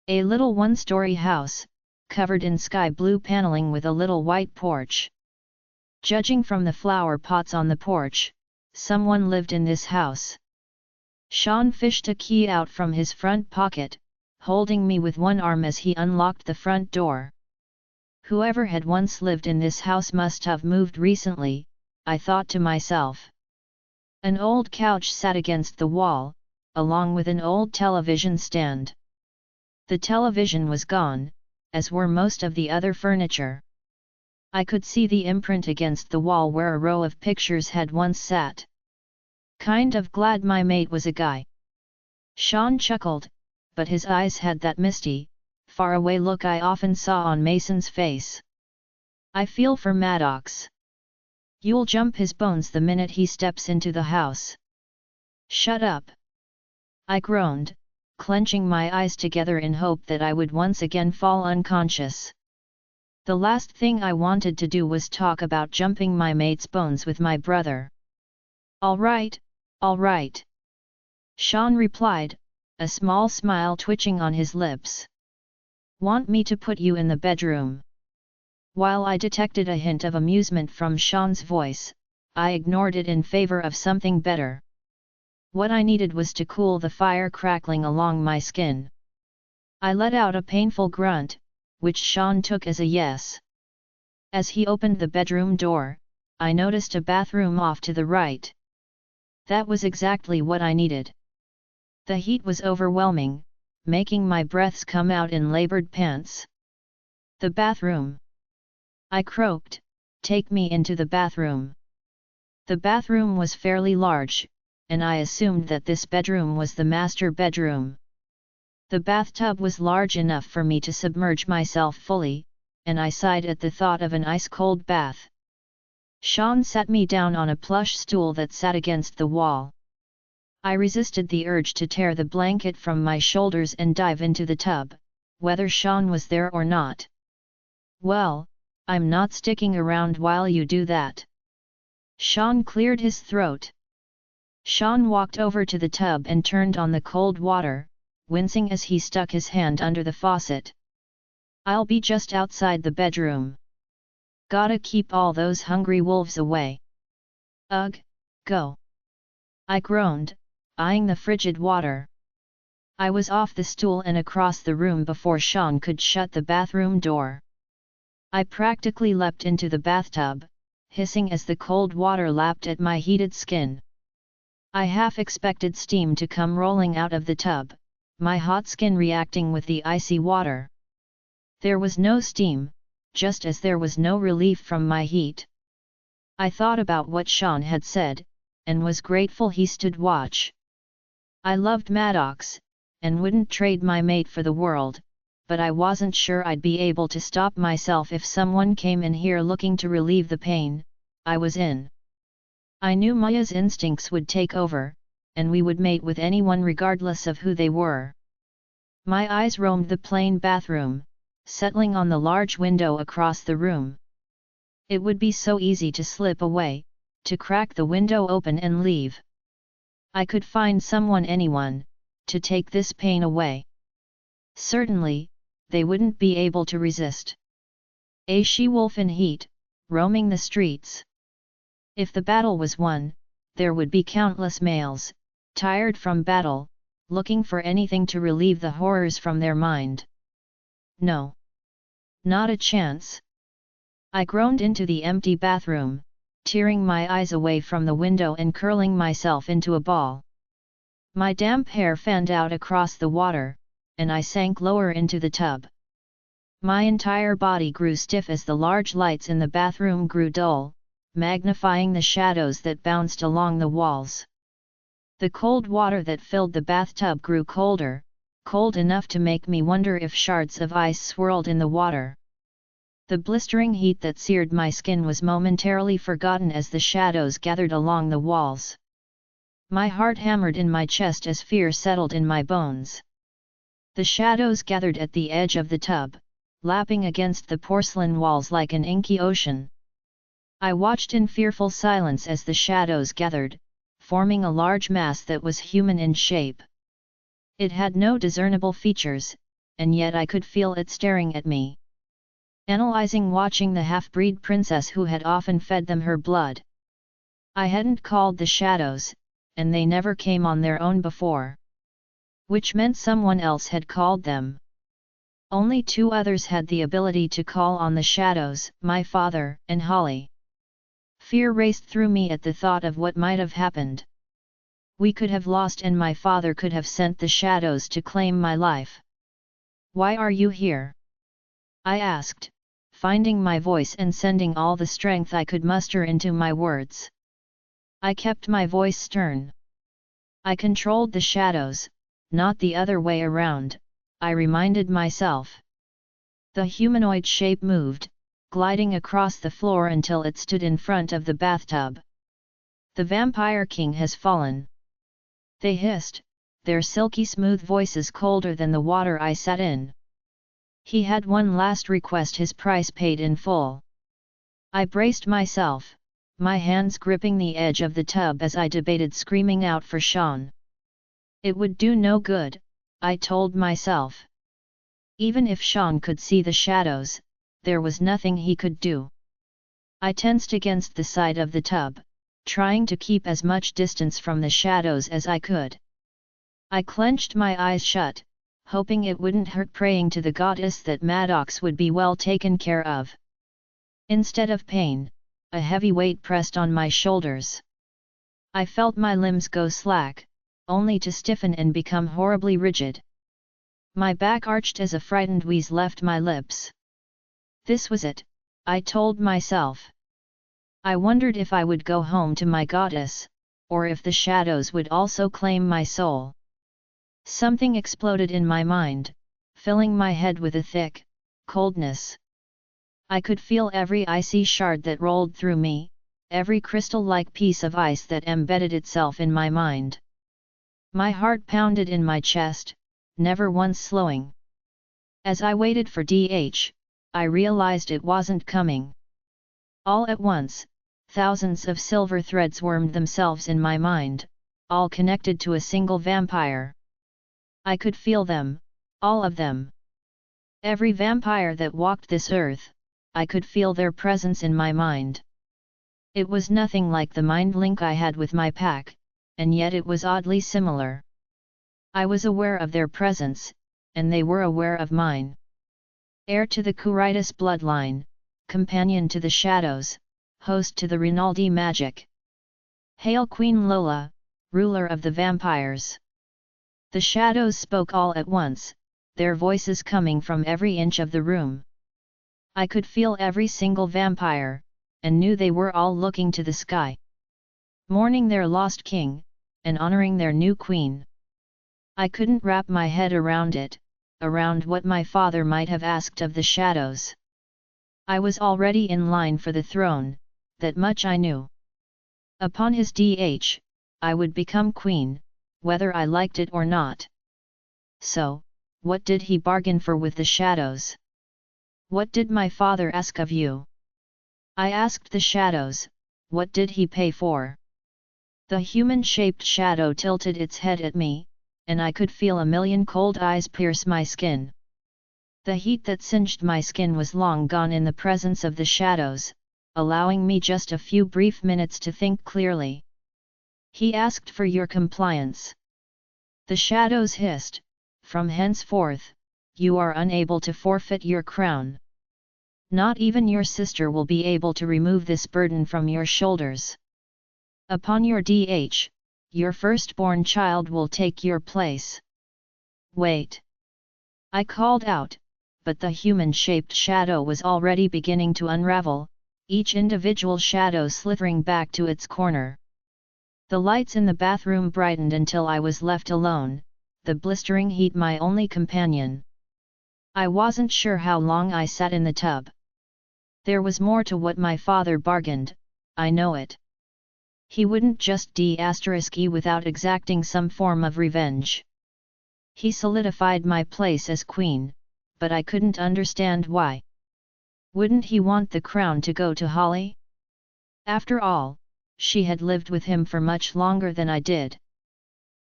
A little one-story house, covered in sky blue paneling with a little white porch. Judging from the flower pots on the porch, someone lived in this house. Sean fished a key out from his front pocket, holding me with one arm as he unlocked the front door. Whoever had once lived in this house must have moved recently, I thought to myself. An old couch sat against the wall, along with an old television stand. The television was gone, as were most of the other furniture. I could see the imprint against the wall where a row of pictures had once sat. Kind of glad my mate was a guy. Sean chuckled, but his eyes had that misty, faraway look I often saw on Mason's face. I feel for Maddox. You'll jump his bones the minute he steps into the house. Shut up. I groaned, clenching my eyes together in hope that I would once again fall unconscious. The last thing I wanted to do was talk about jumping my mate's bones with my brother. All right, Sean replied, a small smile twitching on his lips. Want me to put you in the bedroom? While I detected a hint of amusement from Sean's voice, I ignored it in favor of something better. What I needed was to cool the fire crackling along my skin. I let out a painful grunt, which Sean took as a yes. As he opened the bedroom door, I noticed a bathroom off to the right. That was exactly what I needed. The heat was overwhelming, making my breaths come out in labored pants. The bathroom. I croaked, take me into the bathroom. The bathroom was fairly large, and I assumed that this bedroom was the master bedroom. The bathtub was large enough for me to submerge myself fully, and I sighed at the thought of an ice-cold bath. Sean sat me down on a plush stool that sat against the wall. I resisted the urge to tear the blanket from my shoulders and dive into the tub, whether Sean was there or not. Well, I'm not sticking around while you do that. Sean cleared his throat. Sean walked over to the tub and turned on the cold water, wincing as he stuck his hand under the faucet. I'll be just outside the bedroom. Gotta keep all those hungry wolves away. Ugh, go. I groaned, eyeing the frigid water. I was off the stool and across the room before Sean could shut the bathroom door. I practically leapt into the bathtub, hissing as the cold water lapped at my heated skin. I half expected steam to come rolling out of the tub, my hot skin reacting with the icy water. There was no steam, just as there was no relief from my heat. I thought about what Sean had said, and was grateful he stood watch. I loved Maddox, and wouldn't trade my mate for the world, but I wasn't sure I'd be able to stop myself if someone came in here looking to relieve the pain I was in. I knew Maya's instincts would take over, and we would mate with anyone regardless of who they were. My eyes roamed the plain bathroom, settling on the large window across the room. It would be so easy to slip away, to crack the window open and leave. I could find anyone, to take this pain away. Certainly, they wouldn't be able to resist. A she-wolf in heat, roaming the streets. If the battle was won, there would be countless males, tired from battle, looking for anything to relieve the horrors from their mind. No. Not a chance. I groaned into the empty bathroom, tearing my eyes away from the window and curling myself into a ball. My damp hair fanned out across the water, and I sank lower into the tub. My entire body grew stiff as the large lights in the bathroom grew dull, magnifying the shadows that bounced along the walls. The cold water that filled the bathtub grew colder, cold enough to make me wonder if shards of ice swirled in the water. The blistering heat that seared my skin was momentarily forgotten as the shadows gathered along the walls. My heart hammered in my chest as fear settled in my bones. The shadows gathered at the edge of the tub, lapping against the porcelain walls like an inky ocean. I watched in fearful silence as the shadows gathered, forming a large mass that was human in shape. It had no discernible features, and yet I could feel it staring at me. Analyzing, watching the half-breed princess who had often fed them her blood. I hadn't called the shadows, and they never came on their own before. Which meant someone else had called them. Only two others had the ability to call on the shadows, my father and Holly. Fear raced through me at the thought of what might have happened. We could have lost, and my father could have sent the shadows to claim my life. "Why are you here?" I asked, finding my voice and sending all the strength I could muster into my words. I kept my voice stern. I controlled the shadows, not the other way around, I reminded myself. The humanoid shape moved, gliding across the floor until it stood in front of the bathtub. "The Vampire King has fallen," they hissed, their silky smooth voices colder than the water I sat in. "He had one last request, his price paid in full." I braced myself, my hands gripping the edge of the tub as I debated screaming out for Sean. It would do no good, I told myself. Even if Sean could see the shadows, there was nothing he could do. I tensed against the side of the tub, trying to keep as much distance from the shadows as I could. I clenched my eyes shut, hoping it wouldn't hurt, praying to the goddess that Maddox would be well taken care of. Instead of pain, a heavy weight pressed on my shoulders. I felt my limbs go slack, only to stiffen and become horribly rigid. My back arched as a frightened wheeze left my lips. This was it, I told myself. I wondered if I would go home to my goddess, or if the shadows would also claim my soul. Something exploded in my mind, filling my head with a thick coldness. I could feel every icy shard that rolled through me, every crystal-like piece of ice that embedded itself in my mind. My heart pounded in my chest, never once slowing. As I waited for DH, I realized it wasn't coming. All at once, thousands of silver threads wormed themselves in my mind, all connected to a single vampire. I could feel them, all of them. Every vampire that walked this earth, I could feel their presence in my mind. It was nothing like the mind link I had with my pack, and yet it was oddly similar. I was aware of their presence, and they were aware of mine. Heir to the Curitis bloodline, companion to the shadows, host to the Rinaldi magic. Hail Queen Lola, ruler of the vampires. The shadows spoke all at once, their voices coming from every inch of the room. I could feel every single vampire, and knew they were all looking to the sky, mourning their lost king, and honoring their new queen. I couldn't wrap my head around it, around what my father might have asked of the shadows. I was already in line for the throne, that much I knew. Upon his DH, I would become queen, whether I liked it or not. So, what did he bargain for with the shadows? What did my father ask of you? I asked the shadows, what did he pay for? The human-shaped shadow tilted its head at me, and I could feel a million cold eyes pierce my skin. The heat that singed my skin was long gone in the presence of the shadows, allowing me just a few brief minutes to think clearly. He asked for your compliance. The shadows hissed, from henceforth, you are unable to forfeit your crown. Not even your sister will be able to remove this burden from your shoulders. Upon your DH, your firstborn child will take your place. Wait! I called out, but the human-shaped shadow was already beginning to unravel, each individual shadow slithering back to its corner. The lights in the bathroom brightened until I was left alone, the blistering heat my only companion. I wasn't sure how long I sat in the tub. There was more to what my father bargained, I know it. He wouldn't just d*e without exacting some form of revenge. He solidified my place as queen, but I couldn't understand why. Wouldn't he want the crown to go to Holly? After all, she had lived with him for much longer than I did.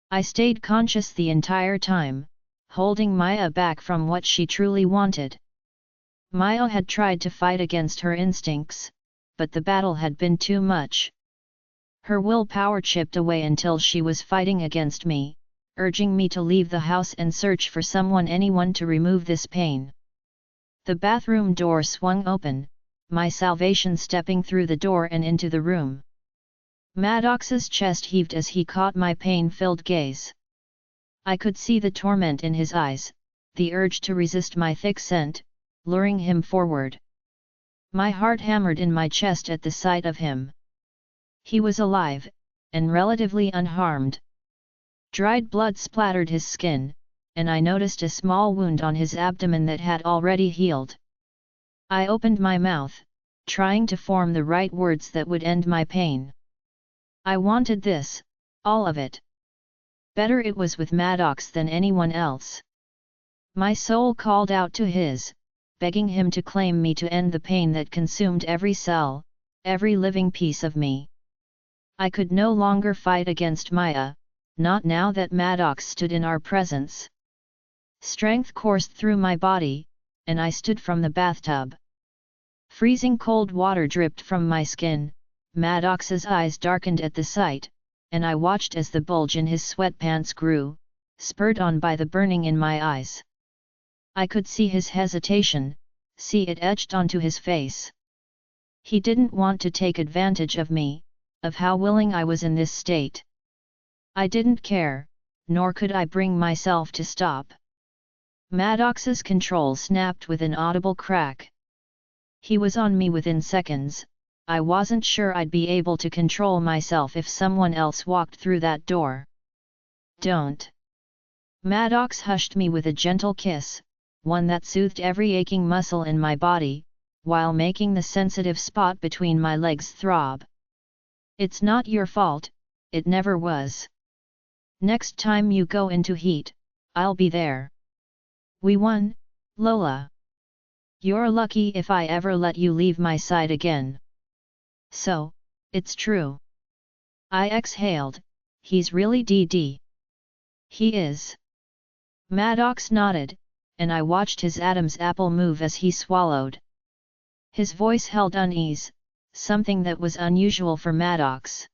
I stayed conscious the entire time, holding Maya back from what she truly wanted. Maya had tried to fight against her instincts, but the battle had been too much. Her willpower chipped away until she was fighting against me, urging me to leave the house and search for anyone to remove this pain. The bathroom door swung open, my salvation stepping through the door and into the room. Maddox's chest heaved as he caught my pain-filled gaze. I could see the torment in his eyes, the urge to resist my thick scent, luring him forward. My heart hammered in my chest at the sight of him. He was alive, and relatively unharmed. Dried blood splattered his skin, and I noticed a small wound on his abdomen that had already healed. I opened my mouth, trying to form the right words that would end my pain. I wanted this, all of it. Better it was with Maddox than anyone else. My soul called out to his, begging him to claim me to end the pain that consumed every cell, every living piece of me. I could no longer fight against Maya, not now that Maddox stood in our presence. Strength coursed through my body, and I stood from the bathtub. Freezing cold water dripped from my skin, Maddox's eyes darkened at the sight, and I watched as the bulge in his sweatpants grew, spurred on by the burning in my eyes. I could see his hesitation, see it etched onto his face. He didn't want to take advantage of me, of how willing I was in this state. I didn't care, nor could I bring myself to stop. Maddox's control snapped with an audible crack. He was on me within seconds. I wasn't sure I'd be able to control myself if someone else walked through that door. Don't. Maddox hushed me with a gentle kiss, one that soothed every aching muscle in my body, while making the sensitive spot between my legs throb. It's not your fault, it never was. Next time you go into heat, I'll be there. We won, Lola. You're lucky if I ever let you leave my side again. So, it's true. I exhaled, he's really DD. He is. Maddox nodded, and I watched his Adam's apple move as he swallowed. His voice held unease, something that was unusual for Maddox.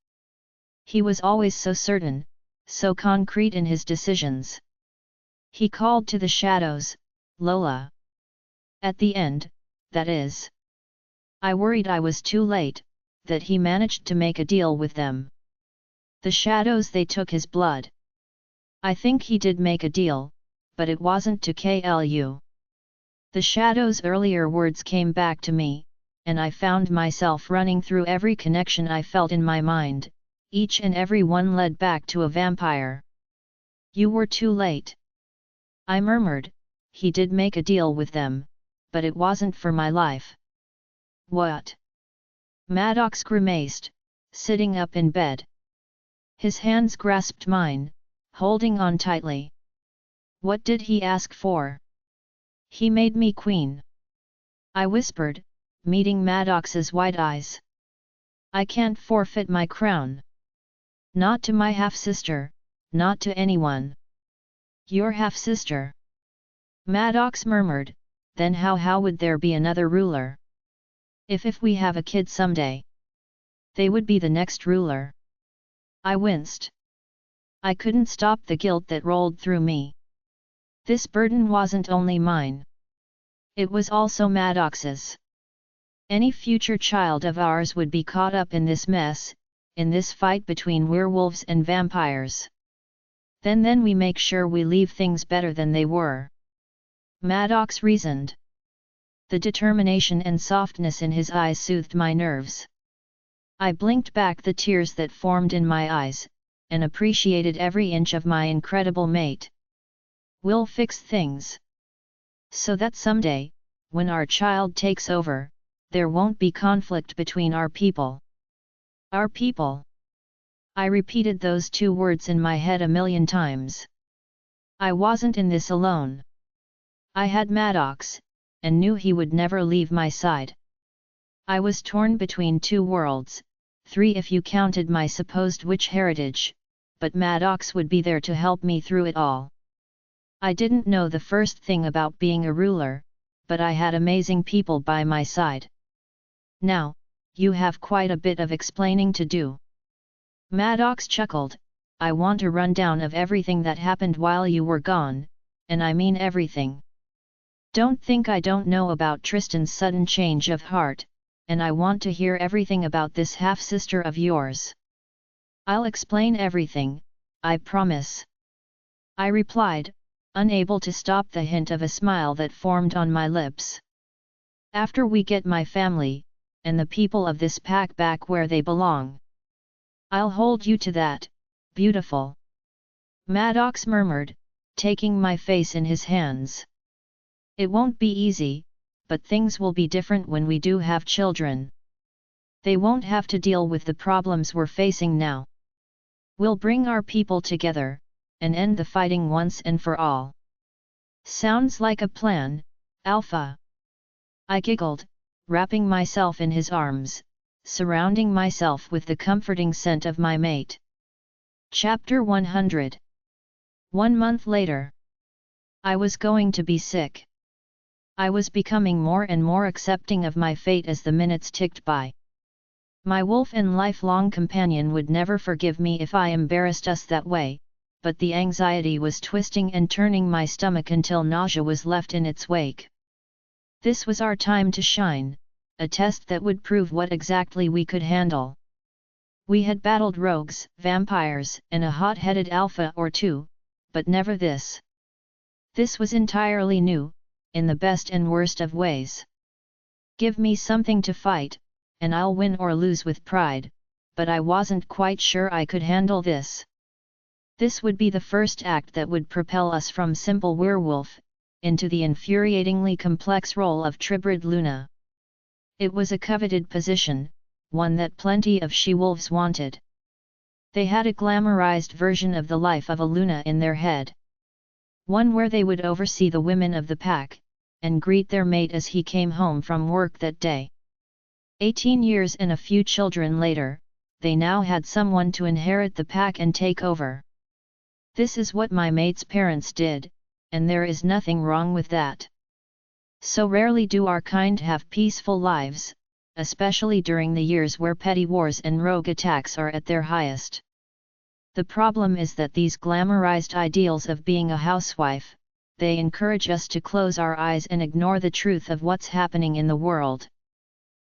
He was always so certain, so concrete in his decisions. He called to the shadows, Lola. At the end, that is. I worried I was too late, that he managed to make a deal with them. The shadows, they took his blood. I think he did make a deal, but it wasn't to KLU. The shadows' earlier words came back to me, and I found myself running through every connection I felt in my mind, each and every one led back to a vampire. You were too late. I murmured, he did make a deal with them, but it wasn't for my life. What? Maddox grimaced, sitting up in bed. His hands grasped mine, holding on tightly. What did he ask for? He made me queen. I whispered, meeting Maddox's wide eyes. I can't forfeit my crown. Not to my half-sister, not to anyone. Your half-sister. Maddox murmured, then how would there be another ruler? If we have a kid someday, they would be the next ruler. I winced. I couldn't stop the guilt that rolled through me. This burden wasn't only mine. It was also Maddox's. Any future child of ours would be caught up in this mess, in this fight between werewolves and vampires. Then we make sure we leave things better than they were. Maddox reasoned. The determination and softness in his eyes soothed my nerves. I blinked back the tears that formed in my eyes, and appreciated every inch of my incredible mate. We'll fix things. So that someday, when our child takes over, there won't be conflict between our people. Our people. I repeated those two words in my head 1,000,000 times. I wasn't in this alone. I had Maddox, and knew he would never leave my side. I was torn between two worlds, 3 if you counted my supposed witch heritage, but Maddox would be there to help me through it all. I didn't know the first thing about being a ruler, but I had amazing people by my side. Now, you have quite a bit of explaining to do. Maddox chuckled, I want a rundown of everything that happened while you were gone, and I mean everything. Don't think I don't know about Tristan's sudden change of heart, and I want to hear everything about this half-sister of yours. I'll explain everything, I promise. I replied, unable to stop the hint of a smile that formed on my lips. After we get my family, and the people of this pack back where they belong. I'll hold you to that, beautiful. Maddox murmured, taking my face in his hands. It won't be easy, but things will be different when we do have children. They won't have to deal with the problems we're facing now. We'll bring our people together, and end the fighting once and for all. Sounds like a plan, Alpha. I giggled, wrapping myself in his arms, surrounding myself with the comforting scent of my mate. Chapter 100. 1 month later. I was going to be sick. I was becoming more and more accepting of my fate as the minutes ticked by. My wolf and lifelong companion would never forgive me if I embarrassed us that way, but the anxiety was twisting and turning my stomach until nausea was left in its wake. This was our time to shine, a test that would prove what exactly we could handle. We had battled rogues, vampires, and a hot-headed alpha or two, but never this. This was entirely new, in the best and worst of ways. Give me something to fight, and I'll win or lose with pride, but I wasn't quite sure I could handle this. This would be the first act that would propel us from simple werewolf, into the infuriatingly complex role of Tribrid Luna. It was a coveted position, one that plenty of she-wolves wanted. They had a glamorized version of the life of a Luna in their head. One where they would oversee the women of the pack, and greet their mate as he came home from work that day. 18 years and a few children later, they now had someone to inherit the pack and take over. This is what my mate's parents did, and there is nothing wrong with that. So rarely do our kind have peaceful lives, especially during the years where petty wars and rogue attacks are at their highest. The problem is that these glamorized ideals of being a housewife, they encourage us to close our eyes and ignore the truth of what's happening in the world.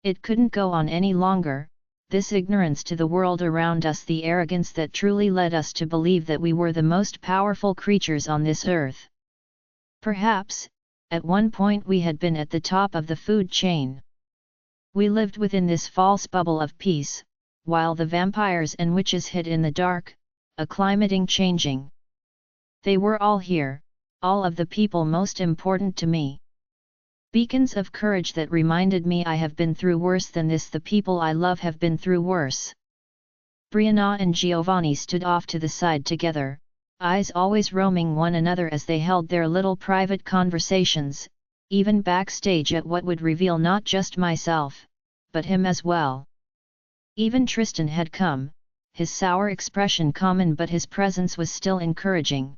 It couldn't go on any longer, this ignorance to the world around us, the arrogance that truly led us to believe that we were the most powerful creatures on this earth. Perhaps, at one point we had been at the top of the food chain. We lived within this false bubble of peace, while the vampires and witches hid in the dark, acclimating, changing. They were all here, all of the people most important to me. Beacons of courage that reminded me I have been through worse than this, the people I love have been through worse. Brianna and Giovanni stood off to the side together, eyes always roaming one another as they held their little private conversations, even backstage at what would reveal not just myself, but him as well. Even Tristan had come, his sour expression common, but his presence was still encouraging.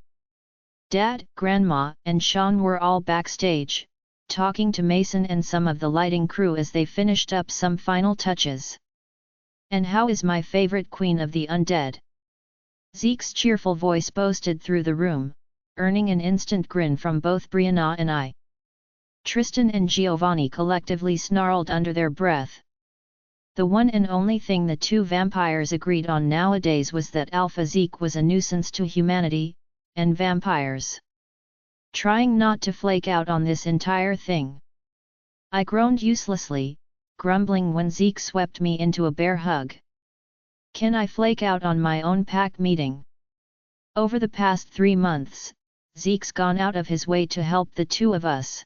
Dad, Grandma, and Sean were all backstage, talking to Mason and some of the lighting crew as they finished up some final touches. "And how is my favorite queen of the undead?" Zeke's cheerful voice boasted through the room, earning an instant grin from both Brianna and I. Tristan and Giovanni collectively snarled under their breath. The one and only thing the two vampires agreed on nowadays was that Alpha Zeke was a nuisance to humanity, and vampires. Trying not to flake out on this entire thing. I groaned uselessly, grumbling when Zeke swept me into a bear hug. Can I flake out on my own pack meeting? Over the past 3 months, Zeke's gone out of his way to help the two of us.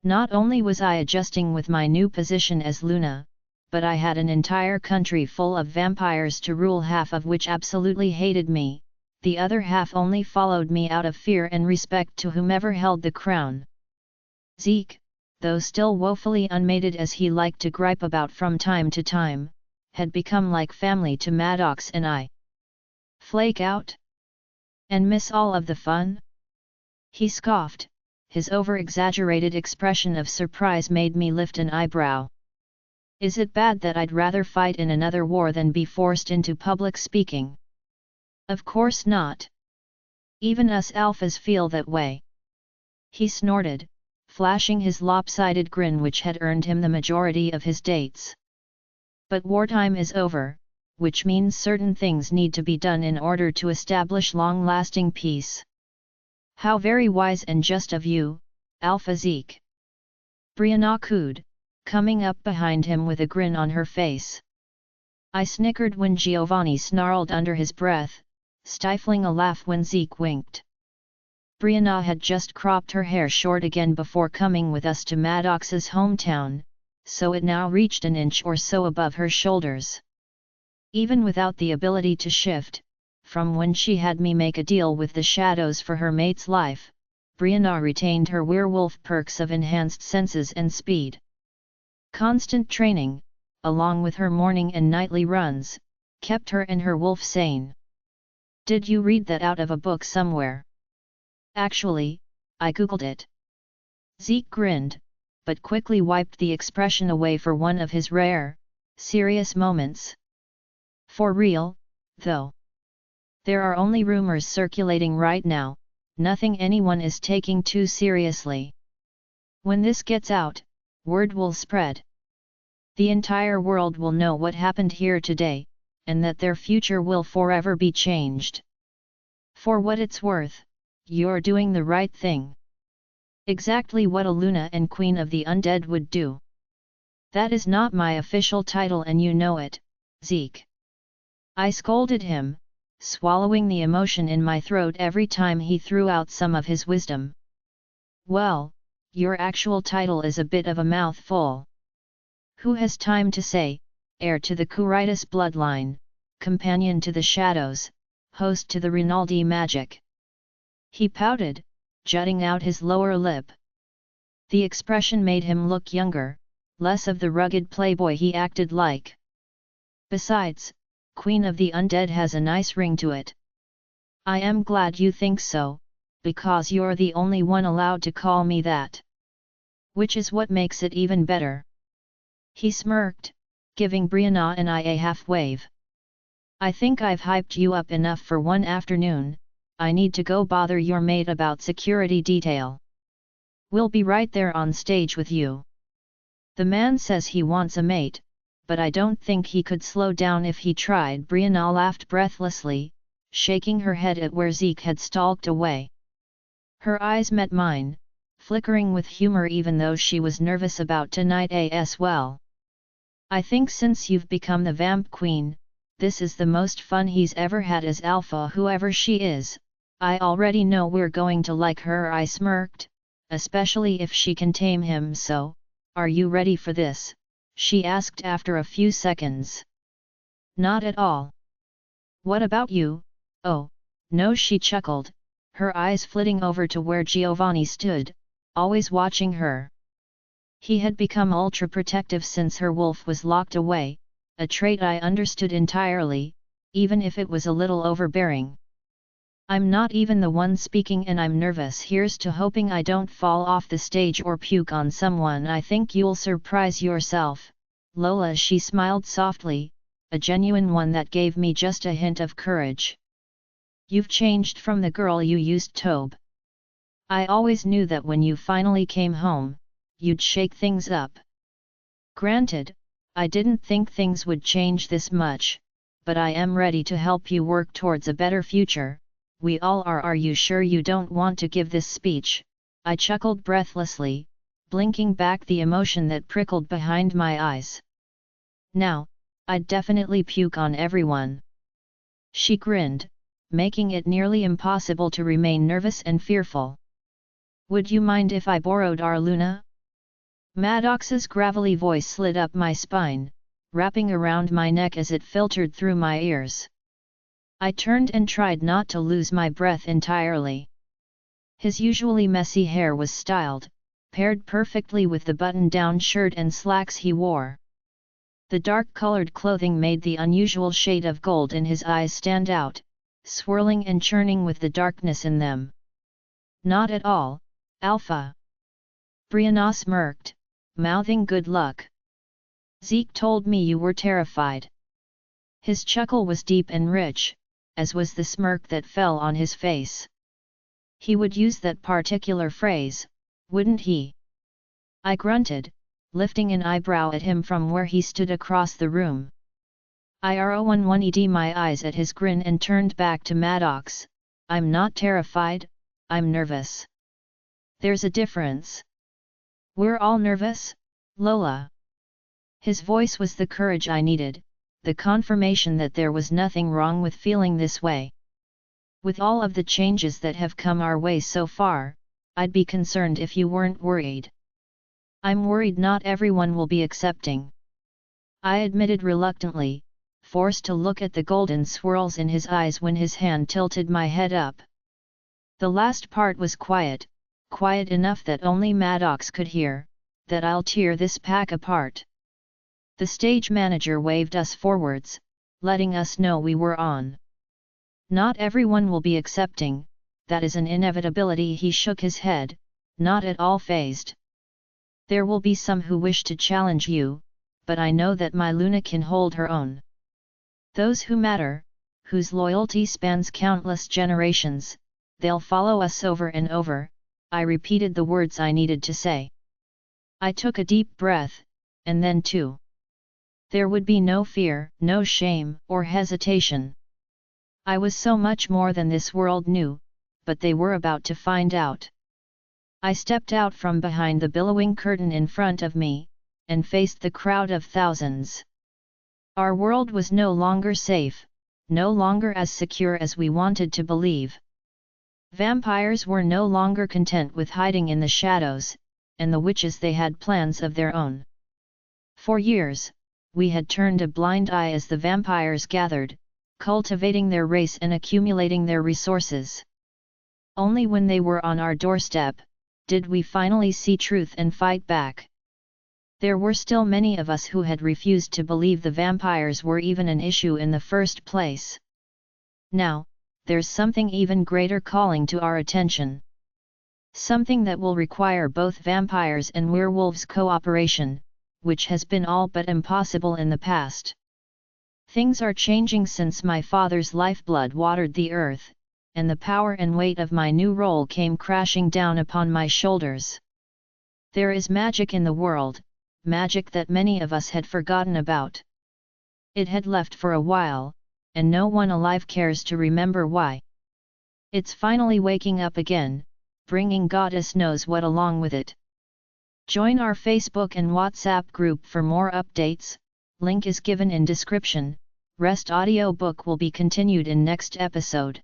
Not only was I adjusting with my new position as Luna, but I had an entire country full of vampires to rule, half of which absolutely hated me, the other half only followed me out of fear and respect to whomever held the crown. Zeke, though still woefully unmated as he liked to gripe about from time to time, had become like family to Maddox and I. Flake out? And miss all of the fun? He scoffed, his over-exaggerated expression of surprise made me lift an eyebrow. Is it bad that I'd rather fight in another war than be forced into public speaking? Of course not. Even us alphas feel that way. He snorted, flashing his lopsided grin which had earned him the majority of his dates. But wartime is over, which means certain things need to be done in order to establish long-lasting peace. How very wise and just of you, Alpha Zeke. Brianna cooed, coming up behind him with a grin on her face. I snickered when Giovanni snarled under his breath, stifling a laugh when Zeke winked. Brianna had just cropped her hair short again before coming with us to Maddox's hometown, so it now reached an inch or so above her shoulders. Even without the ability to shift, from when she had me make a deal with the shadows for her mate's life, Brianna retained her werewolf perks of enhanced senses and speed. Constant training, along with her morning and nightly runs, kept her and her wolf sane. Did you read that out of a book somewhere? Actually, I googled it. Zeke grinned, but quickly wiped the expression away for one of his rare, serious moments. For real, though. There are only rumors circulating right now, nothing anyone is taking too seriously. When this gets out, word will spread. The entire world will know what happened here today, and that their future will forever be changed. For what it's worth, you're doing the right thing. Exactly what a Luna and Queen of the Undead would do. That is not my official title and you know it, Zeke. I scolded him, swallowing the emotion in my throat every time he threw out some of his wisdom. Well, your actual title is a bit of a mouthful. Who has time to say, heir to the Curitis bloodline, companion to the shadows, host to the Rinaldi magic? He pouted, jutting out his lower lip. The expression made him look younger, less of the rugged playboy he acted like. Besides, Queen of the Undead has a nice ring to it. I am glad you think so, because you're the only one allowed to call me that. Which is what makes it even better. He smirked, giving Brianna and I a half wave. I think I've hyped you up enough for one afternoon, I need to go bother your mate about security detail. We'll be right there on stage with you. The man says he wants a mate, but I don't think he could slow down if he tried. Brianna laughed breathlessly, shaking her head at where Zeke had stalked away. Her eyes met mine, flickering with humor even though she was nervous about tonight as well. I think since you've become the Vamp Queen, this is the most fun he's ever had as Alpha whoever she is. I already know we're going to like her. I smirked, especially if she can tame him. So, are you ready for this? She asked after a few seconds. Not at all. What about you? Oh, no, she chuckled, her eyes flitting over to where Giovanni stood, always watching her. He had become ultra-protective since her wolf was locked away, a trait I understood entirely, even if it was a little overbearing. I'm not even the one speaking and I'm nervous. Here's to hoping I don't fall off the stage or puke on someone. I think you'll surprise yourself, Lola. She smiled softly, a genuine one that gave me just a hint of courage. You've changed from the girl you used to be. I always knew that when you finally came home, you'd shake things up. Granted, I didn't think things would change this much, but I am ready to help you work towards a better future. We all are. Are you sure you don't want to give this speech? I chuckled breathlessly, blinking back the emotion that prickled behind my eyes. Now, I'd definitely puke on everyone. She grinned, making it nearly impossible to remain nervous and fearful. Would you mind if I borrowed our Luna? Maddox's gravelly voice slid up my spine, wrapping around my neck as it filtered through my ears. I turned and tried not to lose my breath entirely. His usually messy hair was styled, paired perfectly with the button-down shirt and slacks he wore. The dark-colored clothing made the unusual shade of gold in his eyes stand out, swirling and churning with the darkness in them. Not at all, Alpha. Brianna smirked, mouthing good luck. Zeke told me you were terrified. His chuckle was deep and rich, as was the smirk that fell on his face. He would use that particular phrase, wouldn't he? I grunted, lifting an eyebrow at him from where he stood across the room. I rolled my eyes at his grin and turned back to Maddox. I'm not terrified, I'm nervous. There's a difference. We're all nervous, Lola. His voice was the courage I needed, the confirmation that there was nothing wrong with feeling this way. With all of the changes that have come our way so far, I'd be concerned if you weren't worried. I'm worried not everyone will be accepting. I admitted reluctantly, forced to look at the golden swirls in his eyes when his hand tilted my head up. The last part was quiet, quiet enough that only Maddox could hear, that I'll tear this pack apart. The stage manager waved us forwards, letting us know we were on. Not everyone will be accepting, that is an inevitability. He shook his head, not at all fazed. There will be some who wish to challenge you, but I know that my Luna can hold her own. Those who matter, whose loyalty spans countless generations, they'll follow us over and over. I repeated the words I needed to say. I took a deep breath, and then too. There would be no fear, no shame, or hesitation. I was so much more than this world knew, but they were about to find out. I stepped out from behind the billowing curtain in front of me, and faced the crowd of thousands. Our world was no longer safe, no longer as secure as we wanted to believe. Vampires were no longer content with hiding in the shadows, and the witches, they had plans of their own. For years, we had turned a blind eye as the vampires gathered, cultivating their race and accumulating their resources. Only when they were on our doorstep, did we finally see truth and fight back. There were still many of us who had refused to believe the vampires were even an issue in the first place. Now, there's something even greater calling to our attention. Something that will require both vampires and werewolves' cooperation, which has been all but impossible in the past. Things are changing since my father's lifeblood watered the earth, and the power and weight of my new role came crashing down upon my shoulders. There is magic in the world, magic that many of us had forgotten about. It had left for a while, and no one alive cares to remember why. It's finally waking up again, bringing goddess knows what along with it. Join our Facebook and WhatsApp group for more updates, link is given in description. Rest audiobook will be continued in next episode.